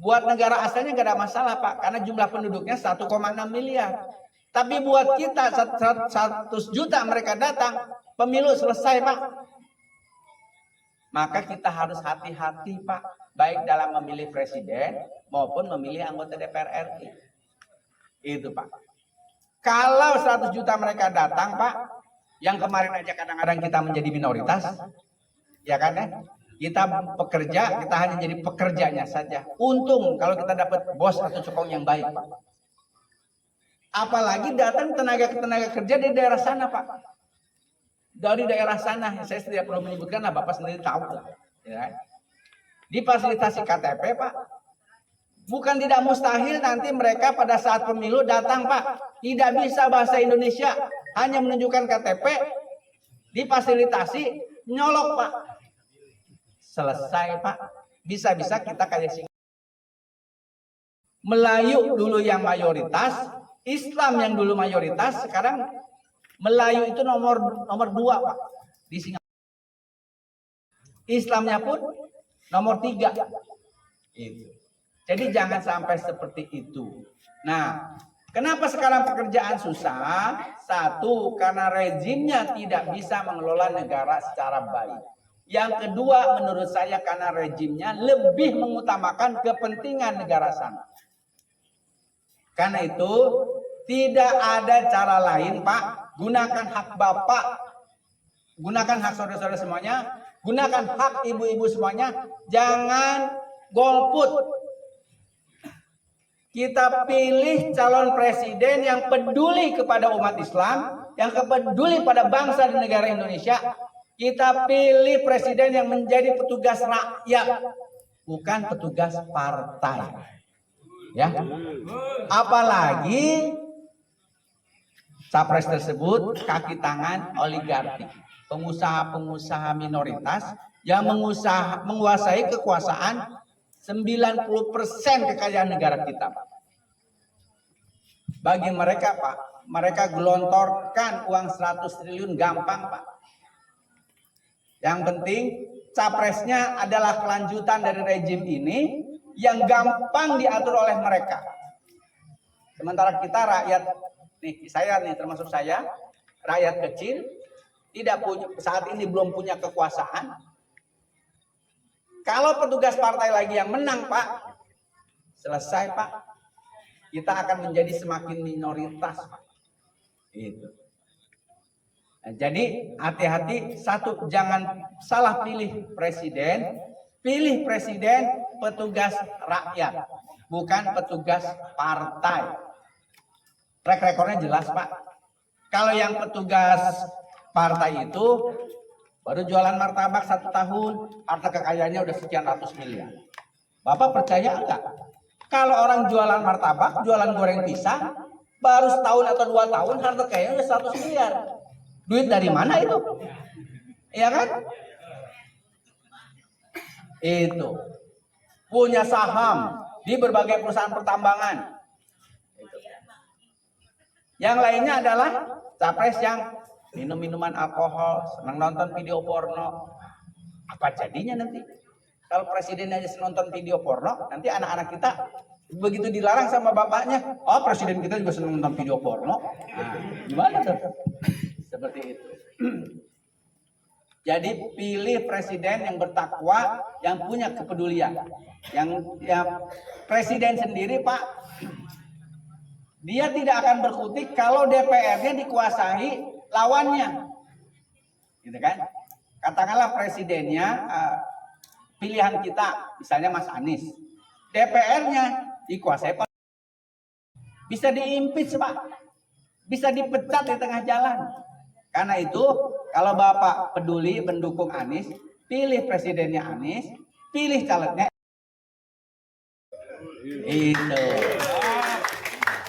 [SPEAKER 5] buat negara asalnya nggak ada masalah Pak, karena jumlah penduduknya 1,6 miliar. Tapi buat kita 100 juta mereka datang, pemilu selesai Pak. Maka kita harus hati-hati Pak, baik dalam memilih presiden maupun memilih anggota DPR RI. Itu Pak. Kalau 100 juta mereka datang Pak, yang kemarin aja kadang-kadang kita menjadi minoritas, ya kan ya? Kita pekerja, kita hanya jadi pekerjanya saja. Untung kalau kita dapat bos atau cokong yang baik Pak. Apalagi datang tenaga kerja dari daerah sana Pak. Dari daerah sana, saya tidak perlu menyebutkan lah, Bapak sendiri tahu lah. Ya. Difasilitasi KTP Pak. Bukan tidak mustahil nanti mereka pada saat pemilu datang Pak. Tidak bisa bahasa Indonesia, hanya menunjukkan KTP, difasilitasi, nyolok Pak. Selesai Pak. Bisa-bisa kita kayak sih. Melayu dulu yang mayoritas, Islam yang dulu mayoritas, sekarang Melayu itu nomor 2 Pak di Singapura. Islamnya pun nomor 3. Itu. Jadi jangan sampai seperti itu. Nah, kenapa sekarang pekerjaan susah? Satu, karena rezimnya tidak bisa mengelola negara secara baik. Yang kedua, menurut saya karena rezimnya lebih mengutamakan kepentingan negara sana. Karena itu, tidak ada cara lain Pak. Gunakan hak Bapak, gunakan hak saudara-saudara semuanya, gunakan hak ibu-ibu semuanya, jangan golput. Kita pilih calon presiden yang peduli kepada umat Islam, yang peduli pada bangsa dan negara Indonesia. Kita pilih presiden yang menjadi petugas rakyat, bukan petugas partai. Ya. Apalagi capres tersebut kaki tangan oligarki, pengusaha-pengusaha minoritas yang menguasai kekuasaan 90% kekayaan negara kita, Pak. Bagi mereka, Pak, mereka gelontorkan uang 100 triliun gampang, Pak. Yang penting capresnya adalah kelanjutan dari rezim ini yang gampang diatur oleh mereka. Sementara kita rakyat, nih saya nih termasuk saya, rakyat kecil, tidak punya, saat ini belum punya kekuasaan. Kalau petugas partai lagi yang menang, Pak, selesai, Pak. Kita akan menjadi semakin minoritas, Pak. Itu. Nah, jadi hati-hati, satu, jangan salah pilih presiden. Pilih presiden petugas rakyat, bukan petugas partai. Track recordnya jelas, Pak. Kalau yang petugas partai itu baru jualan martabak 1 tahun, harta kekayaannya udah sekian ratus miliar. Bapak percaya enggak? Kalau orang jualan martabak, jualan goreng pisang, baru setahun atau 2 tahun, harta kekayaannya udah 100 miliar. Duit dari mana itu? Iya kan? Itu. Punya saham di berbagai perusahaan pertambangan. Yang lainnya adalah capres yang minum minuman alkohol, senang nonton video porno. Apa jadinya nanti? Kalau presiden aja nonton video porno, nanti anak-anak kita begitu dilarang sama bapaknya, oh presiden kita juga senang nonton video porno. Nah, gimana tuh? Seperti itu. Jadi pilih presiden yang bertakwa, yang punya kepedulian. Yang presiden sendiri Pak, dia tidak akan berkutik kalau DPR-nya dikuasai lawannya, gitu kan? Katakanlah presidennya pilihan kita, misalnya Mas Anies, DPR-nya dikuasai Pak, bisa diimpeach Pak, bisa dipecat di tengah jalan. Karena itu, kalau Bapak peduli mendukung Anies, pilih presidennya Anies, pilih calegnya. Itu.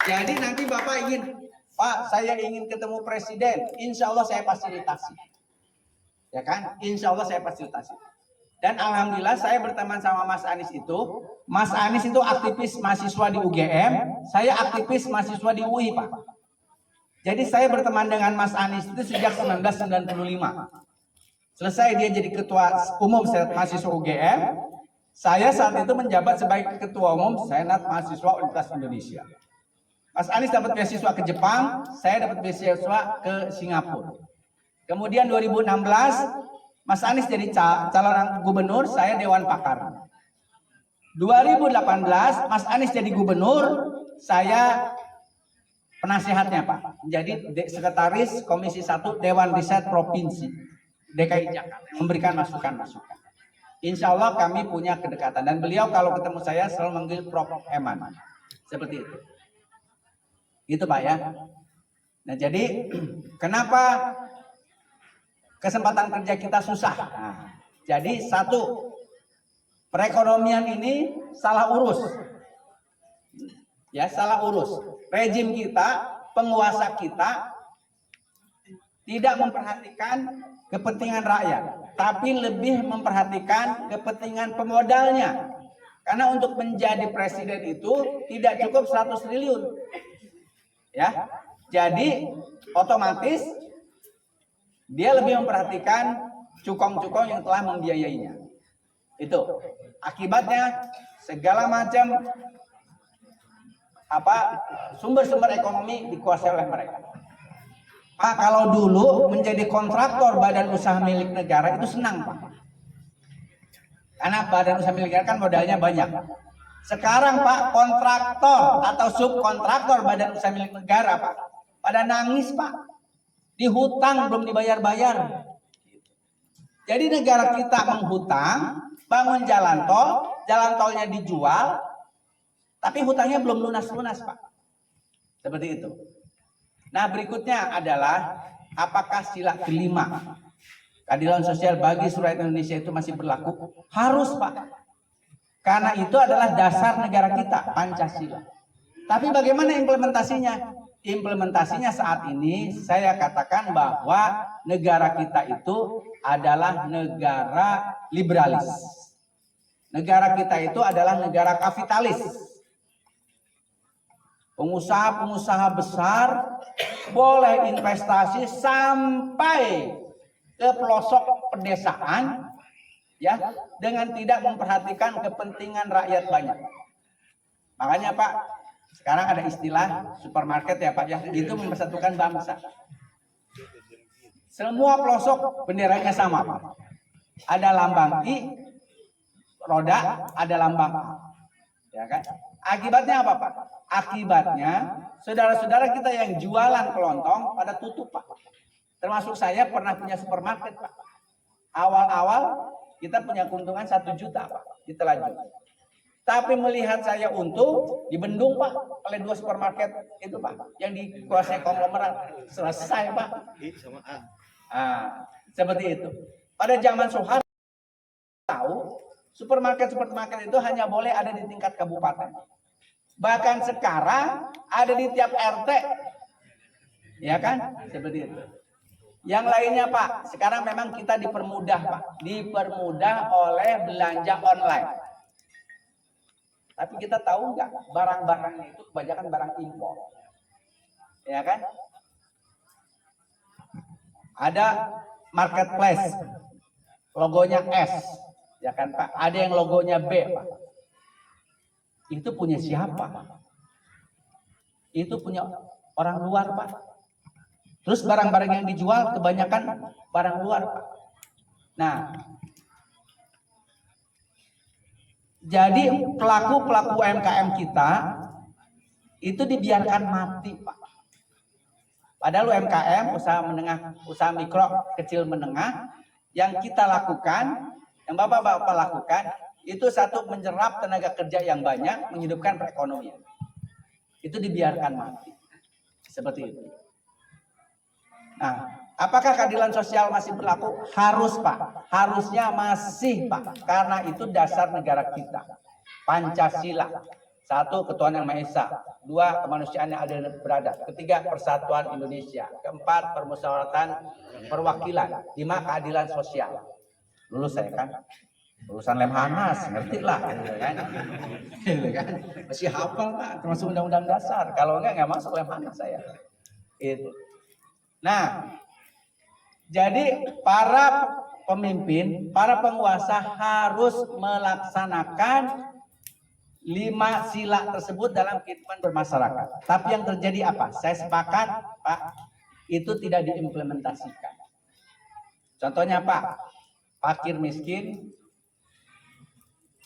[SPEAKER 5] Jadi nanti Bapak ingin, Pak, saya ingin ketemu presiden, insya Allah saya fasilitasi. Ya kan? Insya Allah saya fasilitasi. Dan alhamdulillah saya berteman sama Mas Anies itu. Mas Anies itu aktivis mahasiswa di UGM, saya aktivis mahasiswa di UI Pak. Jadi saya berteman dengan Mas Anies itu sejak 1995. Selesai dia jadi ketua umum Senat Mahasiswa UGM, saya saat itu menjabat sebagai ketua umum Senat Mahasiswa Universitas Indonesia. Mas Anies dapat beasiswa ke Jepang, saya dapat beasiswa ke Singapura. Kemudian 2016, Mas Anies jadi calon gubernur, saya dewan pakar. 2018, Mas Anies jadi gubernur, saya penasehatnya Pak, menjadi sekretaris Komisi 1 Dewan Riset Provinsi DKI Jakarta, memberikan masukan-masukan. Insya Allah kami punya kedekatan, dan beliau kalau ketemu saya selalu manggil Prof. Eman, seperti itu. Gitu Pak ya. Nah jadi kenapa kesempatan kerja kita susah? Nah, jadi satu, perekonomian ini salah urus. Ya, salah urus. Rejim kita, penguasa kita tidak memperhatikan kepentingan rakyat, tapi lebih memperhatikan kepentingan pemodalnya. Karena untuk menjadi presiden itu tidak cukup 100 triliun. Ya. Jadi otomatis dia lebih memperhatikan cukong-cukong yang telah membiayainya. Itu. Akibatnya segala macam sumber-sumber ekonomi dikuasai oleh mereka. Pak, kalau dulu menjadi kontraktor badan usaha milik negara itu senang Pak, karena badan usaha milik negara kan modalnya banyak. Sekarang Pak, kontraktor atau subkontraktor badan usaha milik negara Pak, pada nangis Pak, dihutang belum dibayar-bayar. Jadi negara kita menghutang, bangun jalan tolnya dijual, tapi hutangnya belum lunas-lunas Pak. Seperti itu. Nah berikutnya adalah apakah sila kelima keadilan sosial bagi seluruh Indonesia itu masih berlaku? Harus Pak. Karena itu adalah dasar negara kita, Pancasila. Tapi bagaimana implementasinya? Implementasinya saat ini saya katakan bahwa negara kita itu adalah negara liberalis. Negara kita itu adalah negara kapitalis. Pengusaha-pengusaha besar boleh investasi sampai ke pelosok pedesaan, ya, dengan tidak memperhatikan kepentingan rakyat banyak. Makanya Pak, sekarang ada istilah supermarket ya Pak, ya, itu mempersatukan bangsa. Semua pelosok benderanya sama Pak. Ada lambang I, roda, ada lambang A, ya kan? Akibatnya apa Pak? Akibatnya saudara-saudara kita yang jualan kelontong pada tutup Pak. Termasuk saya pernah punya supermarket Pak. Awal-awal kita punya keuntungan 1 juta Pak di Telaju. Tapi melihat saya untung dibendung Pak oleh 2 supermarket itu Pak yang dikuasai konglomerat. Selesai Pak. Seperti itu. Pada zaman Soeharto tahu supermarket itu hanya boleh ada di tingkat kabupaten. Bahkan sekarang ada di tiap RT. Ya kan? Seperti itu. Yang lainnya Pak, sekarang memang kita dipermudah Pak. Dipermudah oleh belanja online. Tapi kita tahu nggak, barang-barangnya itu kebanyakan barang impor. Ya kan? Ada marketplace, logonya S. Ya kan Pak? Ada yang logonya B Pak. Itu punya siapa? Itu punya orang luar Pak. Terus barang-barang yang dijual kebanyakan barang luar, Pak. Nah, jadi pelaku-pelaku UMKM kita itu dibiarkan mati, Pak. Padahal UMKM, usaha menengah, usaha mikro, kecil menengah, yang kita lakukan, yang Bapak-Bapak lakukan, itu satu menyerap tenaga kerja yang banyak, menghidupkan perekonomian. Itu dibiarkan mati. Seperti itu. Nah, apakah keadilan sosial masih berlaku? Harus, Pak. Harusnya masih, Pak. Karena itu dasar negara kita. Pancasila. 1. Ketuhanan yang Maha Esa. 2. Kemanusiaan yang adil dan beradab. 3. Persatuan Indonesia. 4. Permusyawaratan perwakilan. 5. Keadilan sosial. Lulus saya kan? Lulusan Lemhanas, ngerti lah, gitu kan? Masih hafal, Pak, termasuk undang-undang dasar. Kalau enggak masuk Lemhanas saya. Itu. Nah, jadi para pemimpin, para penguasa harus melaksanakan 5 sila tersebut dalam kehidupan bermasyarakat. Tapi yang terjadi apa? Saya sepakat, Pak, itu tidak diimplementasikan. Contohnya, Pak, fakir miskin,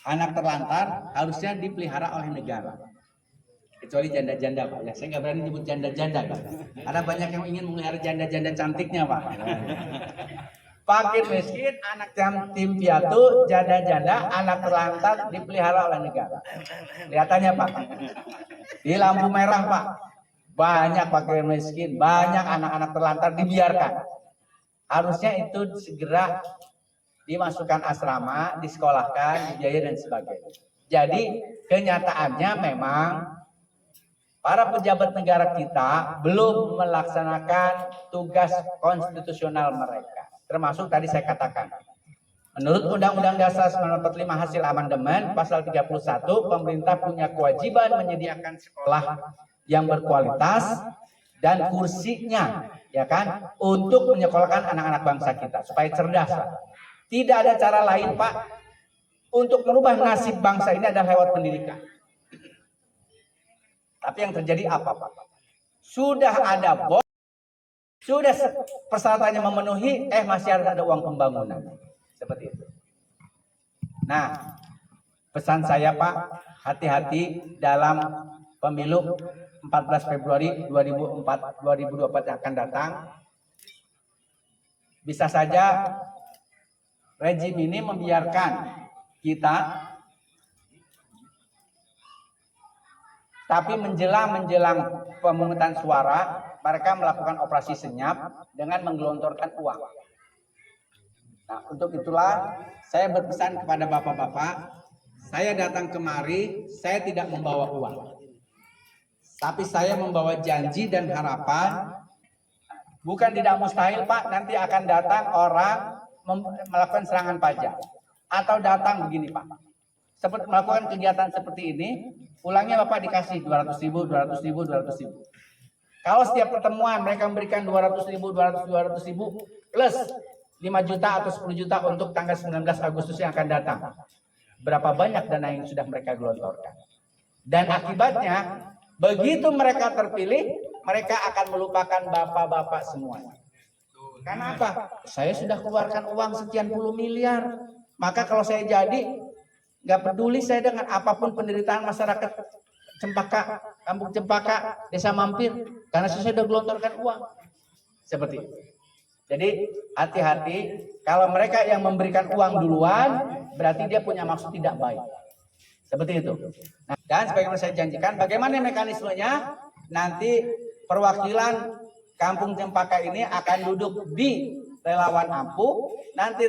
[SPEAKER 5] anak terlantar harusnya dipelihara oleh negara. Kecuali janda-janda, Pak. Ya, saya nggak berani nyebut janda-janda, Pak. Ada banyak yang ingin memelihara janda-janda cantiknya, Pak. Fakir miskin, anak yatim piatu, janda-janda, anak terlantar dipelihara oleh negara. Kelihatannya, Pak. Di lampu merah, Pak. Banyak fakir miskin, banyak anak-anak terlantar dibiarkan. Harusnya itu segera dimasukkan asrama, disekolahkan, dibiayai dan sebagainya. Jadi kenyataannya memang para pejabat negara kita belum melaksanakan tugas konstitusional mereka. Termasuk tadi saya katakan, menurut Undang-Undang Dasar 1945 hasil amandemen pasal 31, pemerintah punya kewajiban menyediakan sekolah yang berkualitas dan kursinya, ya kan, untuk menyekolahkan anak-anak bangsa kita supaya cerdas. Tidak ada cara lain, Pak, untuk merubah nasib bangsa ini adalah lewat pendidikan. Tapi yang terjadi apa, Pak? Sudah ada bos, sudah persyaratannya memenuhi, masih harus ada uang pembangunan. Seperti itu. Nah, pesan saya, Pak, hati-hati dalam pemilu 14 Februari 2024 yang akan datang. Bisa saja rejim ini membiarkan kita, tapi menjelang pemungutan suara, mereka melakukan operasi senyap dengan menggelontorkan uang. Nah, untuk itulah saya berpesan kepada bapak-bapak, saya datang kemari, saya tidak membawa uang, tapi saya membawa janji dan harapan. Bukan tidak mustahil, Pak, nanti akan datang orang melakukan serangan pajak, atau datang begini, Pak, seperti melakukan kegiatan seperti ini, pulangnya Bapak dikasih 200.000, 200.000, 200.000. Kalau setiap pertemuan mereka memberikan 200.000, 200.000 plus 5 juta atau 10 juta untuk tanggal 19 Agustus yang akan datang, berapa banyak dana yang sudah mereka gelontorkan? Dan akibatnya begitu mereka terpilih, mereka akan melupakan bapak-bapak semuanya. Karena apa? Saya sudah keluarkan uang sekian puluh miliar. Maka kalau saya jadi, nggak peduli saya dengan apapun penderitaan masyarakat Cempaka, Kampung Cempaka, Desa Mampir, karena saya sudah gelontorkan uang. Seperti itu. Jadi hati-hati, kalau mereka yang memberikan uang duluan, berarti dia punya maksud tidak baik. Seperti itu. Nah, dan sebagaimana saya janjikan, bagaimana mekanismenya? Nanti perwakilan Kampung Cempaka ini akan duduk di Relawan Ampuh. Nanti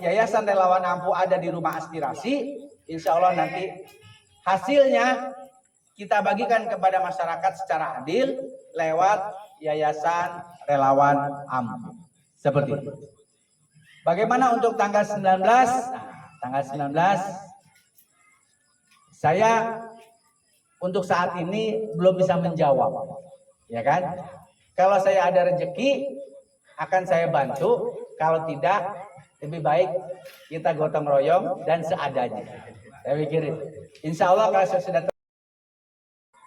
[SPEAKER 5] Yayasan Relawan Ampuh ada di Rumah Aspirasi. Insya Allah nanti hasilnya kita bagikan kepada masyarakat secara adil lewat Yayasan Relawan Ampuh. Seperti itu. Bagaimana untuk tanggal 19? Tanggal 19 saya untuk saat ini belum bisa menjawab. Ya kan? Kalau saya ada rezeki akan saya bantu, kalau tidak lebih baik kita gotong royong dan seadanya. Saya pikirin. Insya Allah kalau saya sudah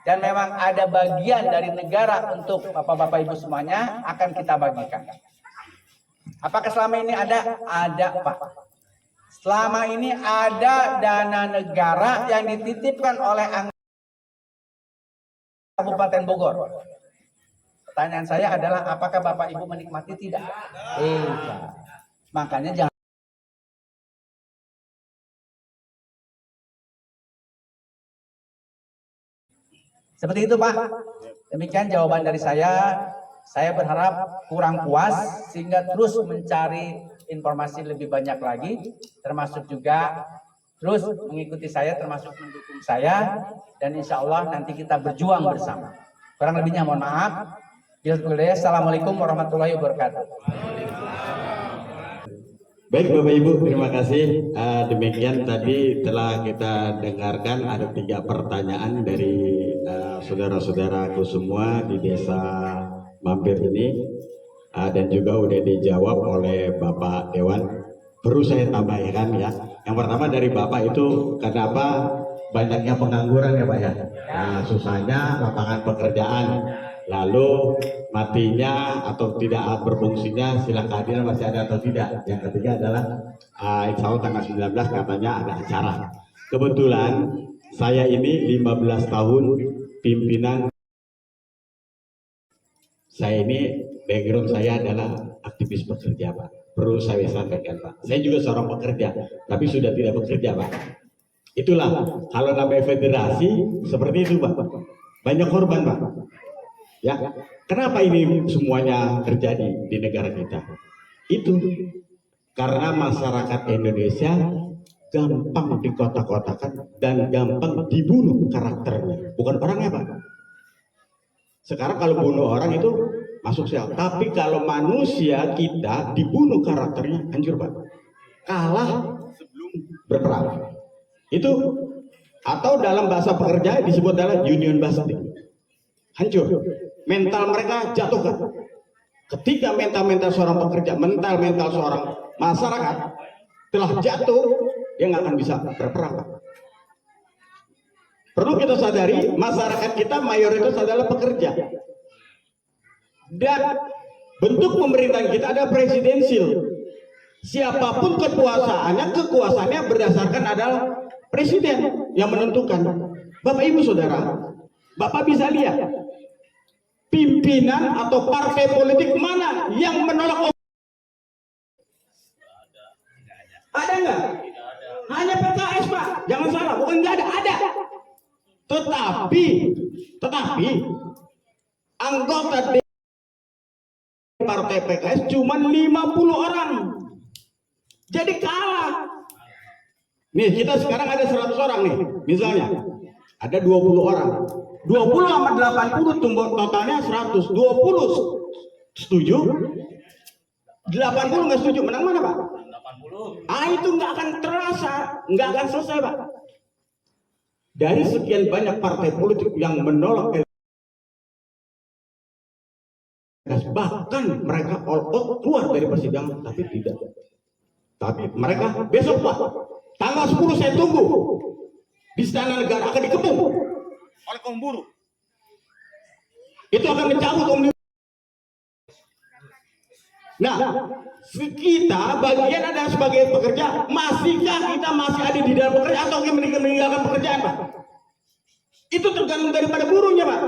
[SPEAKER 5] dan memang ada bagian dari negara untuk Bapak-bapak Ibu semuanya akan kita bagikan. Apakah selama ini ada? Ada, Pak. Selama ini ada dana negara yang dititipkan oleh Kabupaten Bogor. Pertanyaan saya adalah apakah Bapak Ibu menikmati? Tidak. Makanya jangan seperti itu, Pak. Demikian jawaban dari saya. Saya berharap kurang puas sehingga terus mencari informasi lebih banyak lagi, termasuk juga terus mengikuti saya, termasuk mendukung saya, dan insya Allah nanti kita berjuang bersama. Kurang lebihnya mohon maaf. Assalamualaikum warahmatullahi wabarakatuh.
[SPEAKER 4] Baik Bapak Ibu, terima kasih. Demikian tadi telah kita dengarkan ada 3 pertanyaan dari saudara-saudaraku semua di desa Mampir ini, dan juga udah dijawab oleh Bapak Dewan. Perlu saya tambahkan ya, yang pertama dari Bapak itu kenapa banyaknya pengangguran ya Pak ya? Nah, susahnya lapangan pekerjaan, lalu matinya atau tidak berfungsinya silang keadilan masih ada atau tidak. Yang ketiga adalah insya Allah tanggal 19 katanya ada acara. Kebetulan saya ini 15 tahun pimpinan. Saya ini background saya adalah aktivis pekerja Pak. Perlu saya sampaikan Pak. Saya juga seorang pekerja, tapi sudah tidak bekerja Pak. Itulah kalau namanya federasi seperti itu Pak. Banyak korban Pak. Ya, kenapa ini semuanya terjadi di negara kita? Itu karena masyarakat Indonesia gampang dikotak-kotakan dan gampang dibunuh karakternya, bukan orangnya Pak. Sekarang kalau bunuh orang itu masuk sel, tapi kalau manusia kita dibunuh karakternya hancur Pak. Kalah sebelum berperang. Itu atau dalam bahasa pekerja disebut adalah union busting. Hancur. Mental mereka jatuh kan. Ketika mental seorang pekerja, mental seorang masyarakat telah jatuh, dia nggak akan bisa berperang. Perlu kita sadari, masyarakat kita mayoritas adalah pekerja. Dan bentuk pemerintahan kita ada presidensil. Siapapun kekuasaannya berdasarkan adalah presiden yang menentukan. Bapak Ibu Saudara, Bapak bisa lihat pimpinan atau partai politik mana yang menolak. Ada nggak? Hanya PKS Pak, jangan salah, bukan nggak ada. Tetapi anggota partai PKS cuma 50 orang. Jadi kalah. Nih kita sekarang ada 100 orang nih, misalnya. Ada 20 orang. 20 sama 80 tumbuh totalnya 100. 20 setuju, 80 nggak setuju. Menang mana Pak? 80. Itu nggak akan terasa, nggak akan selesai Pak. Dari sekian banyak partai politik yang menolak, bahkan mereka all out keluar dari persidangan, tapi tidak. Tapi mereka besok Pak, tanggal 10 saya tunggu di Istana Negara akan dikepung oleh kaum buruh. Itu akan mencabut omnibus. Nah, kita bagian ada sebagai pekerja, masihkah kita masih ada di dalam pekerjaan atau kita meninggalkan pekerjaan Pak? Itu tergantung daripada buruhnya Pak.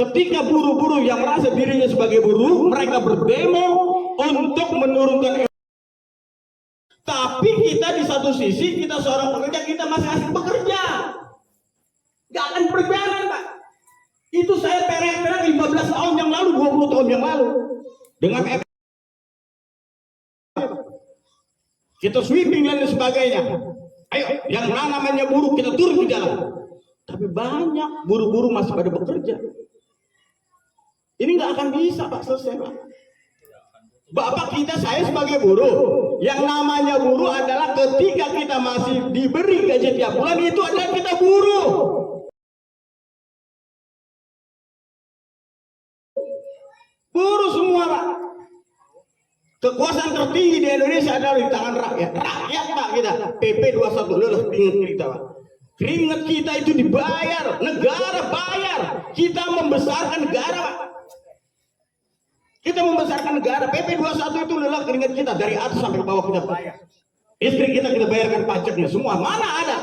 [SPEAKER 4] Ketika buruh-buruh yang merasa dirinya sebagai buruh, mereka berdemo untuk menurunkan. Tapi kita di satu sisi, kita seorang pekerja, kita masih asik bekerja. Gak akan berjalan Pak. Itu saya perek-perek 15 tahun yang lalu, 20 tahun yang lalu. Dengan kita sweeping dan sebagainya. Ayo, yang namanya buruh kita turun di jalan. Tapi banyak buruh-buruh masih pada bekerja. Ini nggak akan bisa Pak selesai Pak. Bapak kita, saya sebagai buruh, yang namanya buruh adalah ketika kita masih diberi gaji tiap bulan, itu adalah kita buruh. Buruh semua Pak. Kekuasaan tertinggi di Indonesia adalah di tangan rakyat. Rakyat Pak kita. PP 21 lelah bingung kita Pak. Keringat kita itu dibayar, negara bayar. Kita membesarkan negara, Pak. Kita membesarkan negara. PP 21 itu adalah keringat kita dari atas sampai ke bawah kita bayar. Istri kita bayarkan pajaknya semua. Mana ada?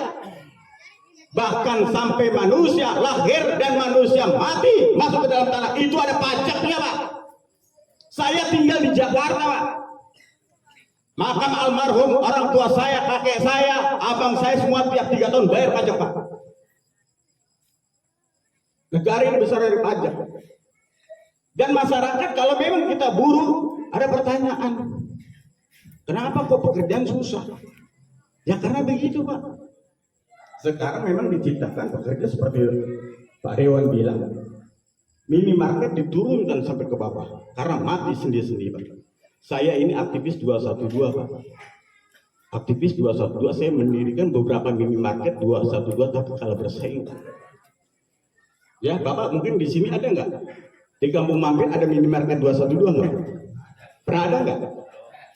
[SPEAKER 4] Bahkan sampai manusia lahir dan manusia mati masuk ke dalam tanah itu ada pajaknya, Pak. Saya tinggal di Jakarta, Pak. Makam almarhum orang tua saya, kakek saya, abang saya semua tiap 3 tahun bayar pajak, Pak. Negara ini besar dari pajak. Dan masyarakat kalau memang kita buruh, ada pertanyaan. Kenapa kok pekerjaan susah? Ya karena begitu, Pak. Sekarang memang diciptakan pekerja seperti Pak Dewan bilang. Minimarket diturunkan sampai ke bawah. Karena mati sendiri-sendiri, Pak. Saya ini aktivis 212, Pak. Aktivis 212, saya mendirikan beberapa minimarket 212 tapi kalah bersaing. Ya, Bapak mungkin di sini ada nggak? Di Kampung Mampir ada minimarket 212 nggak? Pernah ada nggak?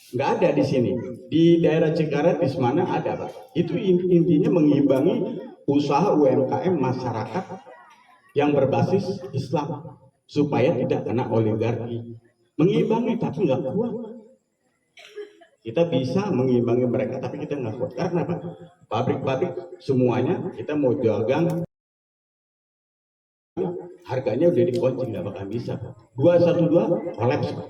[SPEAKER 4] Nggak ada di sini. Di daerah Cikaret di mana ada, Pak. Itu intinya mengimbangi usaha UMKM masyarakat yang berbasis Islam supaya tidak kena oligarki. Mengimbangi tapi nggak kuat. Kita bisa mengimbangi mereka tapi kita nggak kuat. Karena apa? Pabrik-pabrik semuanya kita mau dagang harganya udah dikunci, nggak bakal bisa. 212 kolaps, Pak.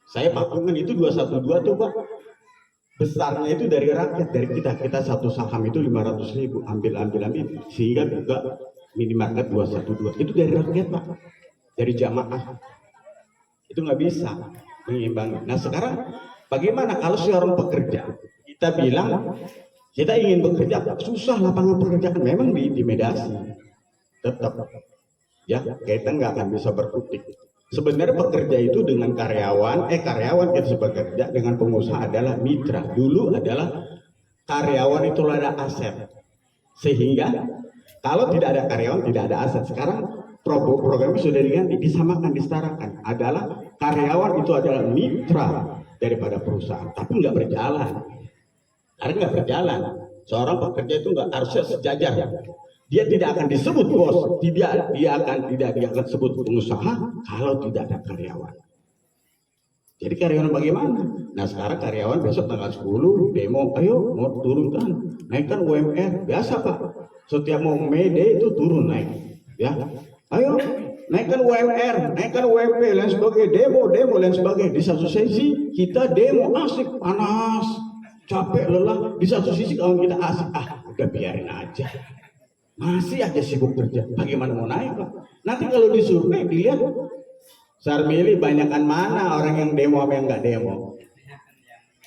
[SPEAKER 4] Saya patungan itu 212 tuh, Pak. Besarnya itu dari rakyat, dari kita satu saham itu 500.000 ambil sehingga juga minimarket 212 itu dari rakyat, Pak, dari jamaah. Itu nggak bisa mengimbangi. Nah sekarang bagaimana kalau seorang pekerja kita bilang kita ingin bekerja, susah lapangan pekerjaan memang diintimidasi tetap ya, kita nggak akan bisa berkutik. Sebenarnya pekerja itu dengan karyawan kita sebagai kerja dengan pengusaha adalah mitra. Dulu adalah karyawan itu ada aset, sehingga kalau tidak ada karyawan tidak ada aset. Sekarang program itu sudah diganti, disamakan, disetarakan. Adalah karyawan itu adalah mitra daripada perusahaan, tapi nggak berjalan. Karena nggak berjalan, seorang pekerja itu nggak harusnya sejajar. Dia tidak akan disebut bos, dia akan disebut pengusaha kalau tidak ada karyawan. Jadi karyawan bagaimana? Nah sekarang karyawan besok tanggal 10 demo, ayo mau turunkan, naikkan UMR, biasa Pak. Setiap mau May Day itu turun naik, ya. Ayo naikkan UMR, naikkan UMP, lain sebagainya, demo lain sebagainya. Di satu sisi kita demo asik, panas, capek, lelah. Di satu sisi kalau kita asik, udah biarin aja. Masih aja sibuk kerja, bagaimana mau naik, Pak? Nanti kalau disurvei dilihat Sarmili banyakan mana orang yang demo apa yang nggak demo?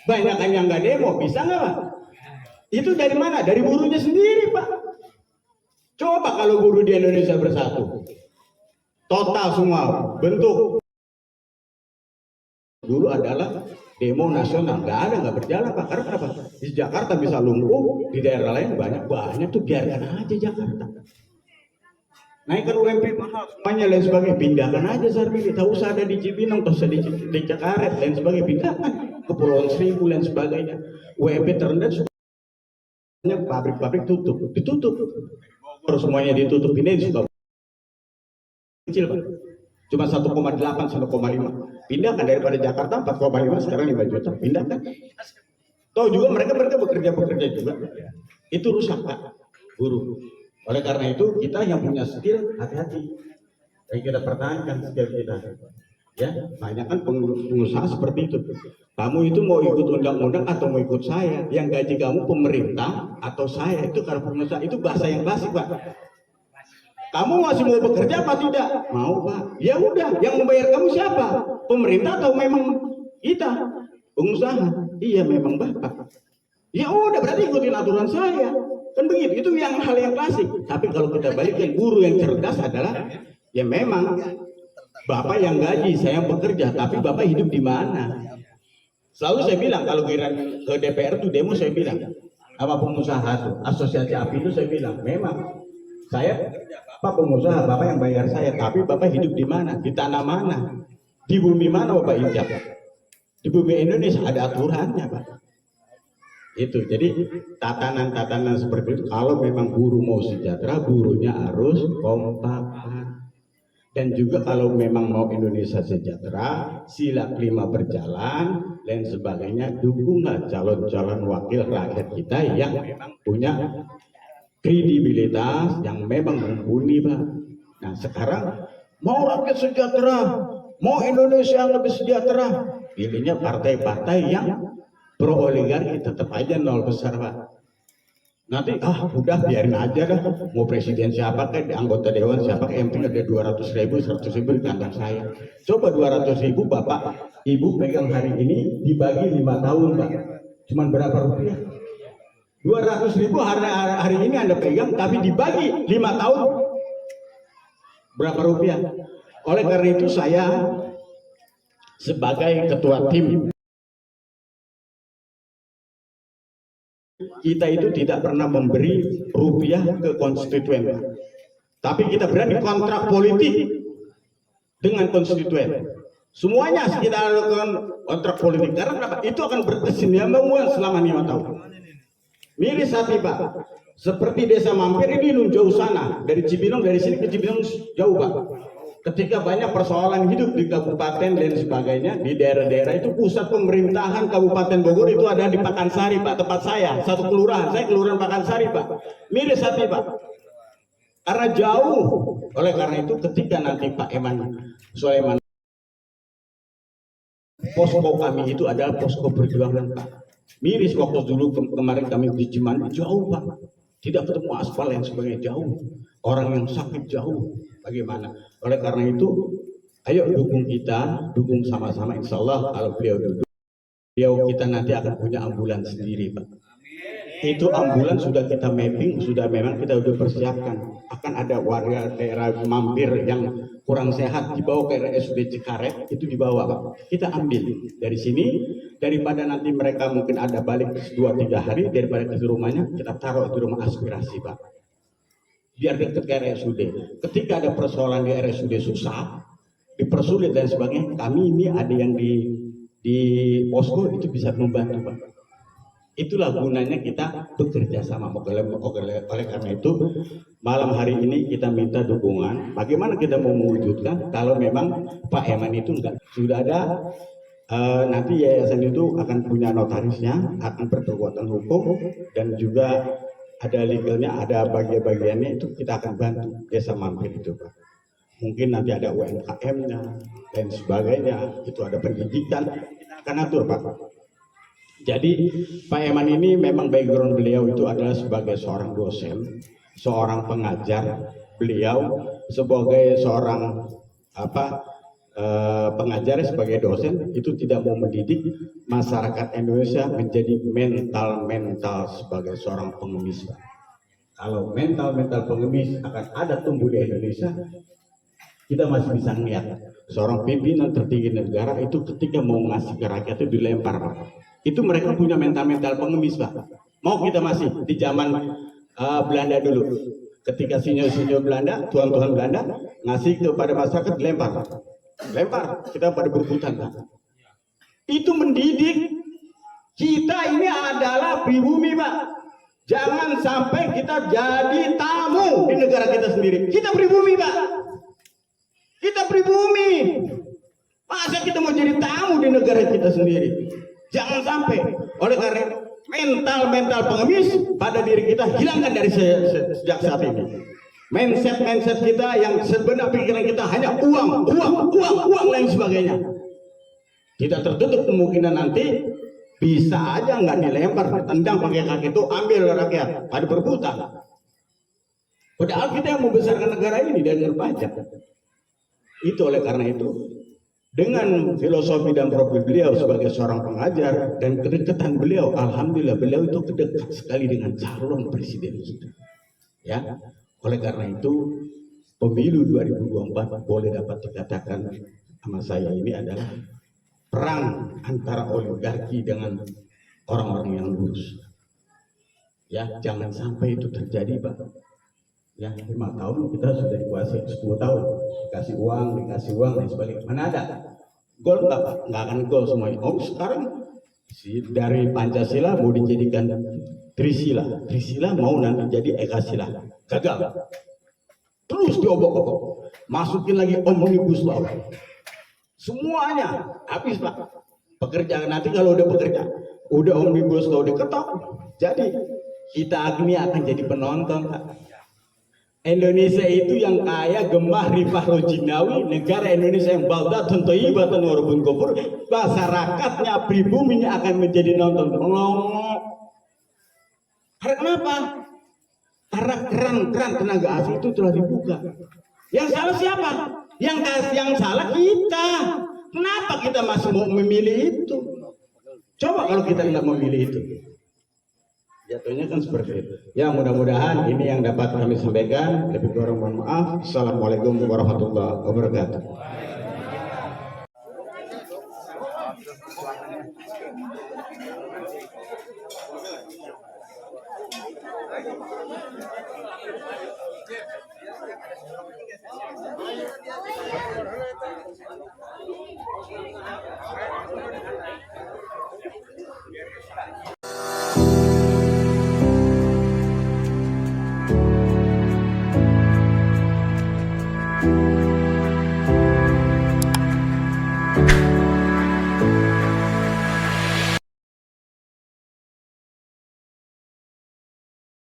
[SPEAKER 4] Banyakan yang nggak demo, bisa nggak, Pak? Itu dari mana? Dari buruhnya sendiri, Pak. Coba kalau buruh di Indonesia bersatu, total semua bentuk. Dulu adalah demo nasional, nggak berjalan, Pak. Karena apa? Di Jakarta bisa lumpuh, di daerah lain banyak tuh, biarkan aja Jakarta. Naikkan UMP mahal, semuanya lain sebagainya, pindahkan aja Sarmili. Tak usah ada di Cibinong, tak usah di Cikaret, lain sebagainya, pindahkan ke Pulau Seribu, lain sebagainya. UMP terendah, pabrik-pabrik ditutup, terus semuanya ditutup. Ini suka kecil, Pak. Cuma 1,8, 1,5. Pindahkan daripada Jakarta 4,5 sekarang 5 juta. Pindahkan. Tahu juga mereka bekerja juga. Itu rusak, Pak, buruh. Oleh karena itu kita yang punya skill hati-hati. Yang kita pertahankan skill kita. Ya, banyak kan pengusaha seperti itu. Kamu itu mau ikut undang-undang atau mau ikut saya? Yang gaji kamu pemerintah atau saya? Itu kalau pengusaha itu bahasa yang klasik, Pak. Kamu masih mau bekerja apa tidak? Mau, Pak. Ya udah, yang membayar kamu siapa? Pemerintah atau memang kita? Pengusaha. Iya, memang Bapak. Ya udah, berarti ikutin aturan saya. Kan begitu, itu yang hal yang klasik. Tapi kalau kita balikin, guru yang cerdas adalah ya memang Bapak yang gaji, saya yang bekerja, tapi Bapak hidup di mana? Selalu saya bilang kalau ke DPR tuh demo, saya bilang apa pengusaha tuh, asosiasi API itu saya bilang, memang saya Pak pengusaha, Bapak yang bayar saya, tapi Bapak hidup di mana? Di tanah mana? Di bumi mana Bapak injak? Di bumi Indonesia ada aturannya, Pak. Itu jadi tatanan-tatanan seperti itu. Kalau memang buruh mau sejahtera, buruhnya harus kompak. Dan juga kalau memang mau Indonesia sejahtera, sila kelima berjalan dan sebagainya, dukunglah calon-calon wakil rakyat kita yang memang punya kredibilitas, yang memang mumpuni, Pak. Nah sekarang mau rakyat sejahtera, mau Indonesia yang lebih sejahtera, pilihnya partai-partai yang pro oligarki, tetap aja nol besar, Pak. Nanti udah biarin aja dah, mau presiden siapa kayak anggota dewan siapa kayak, yang penting ada 200.000 100.000 di kantong saya. Coba 200.000 bapak ibu pegang hari ini dibagi 5 tahun, Pak, cuman berapa rupiah? 200.000 hari ini Anda pegang, tapi dibagi 5 tahun berapa rupiah? Oleh karena itu saya sebagai ketua tim, kita itu tidak pernah memberi rupiah ke konstituen, tapi kita berani kontrak politik dengan konstituen. Semuanya kita lakukan kontrak politik karena kenapa? Itu akan berkesinambungan selama 5 tahun. Miris hati, Pak. Seperti desa mampir ini jauh sana, dari Cibinong, dari sini ke Cibinong jauh, Pak. Ketika banyak persoalan hidup di kabupaten dan sebagainya, di daerah-daerah itu pusat pemerintahan Kabupaten Bogor itu ada di Pakansari, Pak, tempat saya, satu kelurahan, saya kelurahan Pakansari, Pak. Miris hati, Pak, karena jauh. Oleh karena itu ketika nanti Pak Eman Sulaiman, posko kami itu adalah posko perjuangan, Pak. Miris waktu dulu kemarin kami di Cimandu jauh, Pak, tidak ketemu aspal yang sebagainya, jauh, orang yang sakit jauh, bagaimana? Oleh karena itu ayo dukung kita, dukung sama-sama, insya Allah kalau beliau duduk, beliau kita nanti akan punya ambulan sendiri, Pak. Itu ambulan sudah kita mapping, sudah memang kita sudah persiapkan. Akan ada warga daerah mampir yang kurang sehat dibawa ke RSUD Cikaret, itu dibawa, Pak. Kita ambil dari sini, daripada nanti mereka mungkin ada balik 2-3 hari, daripada ke rumahnya, kita taruh di rumah aspirasi, Pak. Biar dekat ke RSUD. Ketika ada persoalan di RSUD susah, dipersulit dan sebagainya, kami ini ada yang di posko itu bisa membantu, Pak. Itulah gunanya kita bekerja sama. Oleh karena itu malam hari ini kita minta dukungan. Bagaimana kita mau mewujudkan kalau memang Pak Eman itu enggak sudah ada, nanti yayasan itu akan punya notarisnya, akan berkekuatan hukum dan juga ada legalnya, ada bagian-bagiannya, itu kita akan bantu desa mampir itu, Pak. Mungkin nanti ada UMKM-nya dan sebagainya, itu ada pendidikan, kita akan atur, Pak. Jadi Pak Eman ini memang background beliau itu adalah sebagai seorang dosen, seorang pengajar. Beliau sebagai seorang pengajar, sebagai dosen itu tidak mau mendidik masyarakat Indonesia menjadi mental sebagai seorang pengemis. Kalau mental pengemis akan ada tumbuh di Indonesia, kita masih bisa melihat seorang pimpinan tertinggi negara itu ketika mau ngasih ke rakyat itu dilempar, Pak. Itu mereka punya mental pengemis, Pak. Mau kita masih di zaman Belanda dulu, ketika sinyo Belanda, tuan-tuan Belanda ngasih kepada masyarakat, lempar, kita pada berebutan, Pak. Itu mendidik kita ini adalah pribumi, Pak. Jangan sampai kita jadi tamu di negara kita sendiri. Kita pribumi, Pak. Kita pribumi. Masa kita mau jadi tamu di negara kita sendiri? Jangan sampai. Oleh karena mental pengemis pada diri kita hilangkan dari sejak saat ini. Mindset kita yang sebenarnya pikiran kita hanya uang lain sebagainya. Tidak tertutup kemungkinan nanti bisa aja nggak dilempar, ditendang pakai kaki itu, ambil rakyat pada berebutan. Padahal kita yang membesarkan negara ini dari pajak. Itu oleh karena itu, dengan filosofi dan profil beliau sebagai seorang pengajar dan kedekatan beliau, alhamdulillah beliau itu dekat sekali dengan calon presiden kita. Ya, oleh karena itu pemilu 2024 boleh dapat dikatakan sama saya ini adalah perang antara oligarki dengan orang-orang yang lurus. Ya, jangan sampai itu terjadi, Pak. Ya, 5 tahun kita sudah dikuasai, 10 tahun dikasih uang dan sebagainya. Mana ada gol? Nggak akan gol semuanya. Oh, sekarang dari Pancasila mau dijadikan Trisila, Trisila mau nanti jadi Ekasila, gagal. Terus diobok-obok, masukin lagi Omnibus Law, semuanya habis Pak. Pekerjaan nanti kalau udah bekerja, udah Omnibus Law diketok, jadi kita ini akan jadi penonton Pak. Indonesia itu yang kaya gemah rifah rojinawi, negara Indonesia yang baldatun thayyibatan wa rabbun ghafur, masyarakatnya pribuminya akan menjadi nonton. Karena kenapa? Karena keran-keran tenaga asing itu telah dibuka. Yang salah siapa? Yang salah kita. Kenapa kita masih mau memilih itu? Coba kalau kita nggak memilih itu. Jatuhnya kan seperti itu. Ya mudah-mudahan ini yang dapat kami sampaikan. Lebih kurang mohon maaf. Assalamualaikum warahmatullahi wabarakatuh.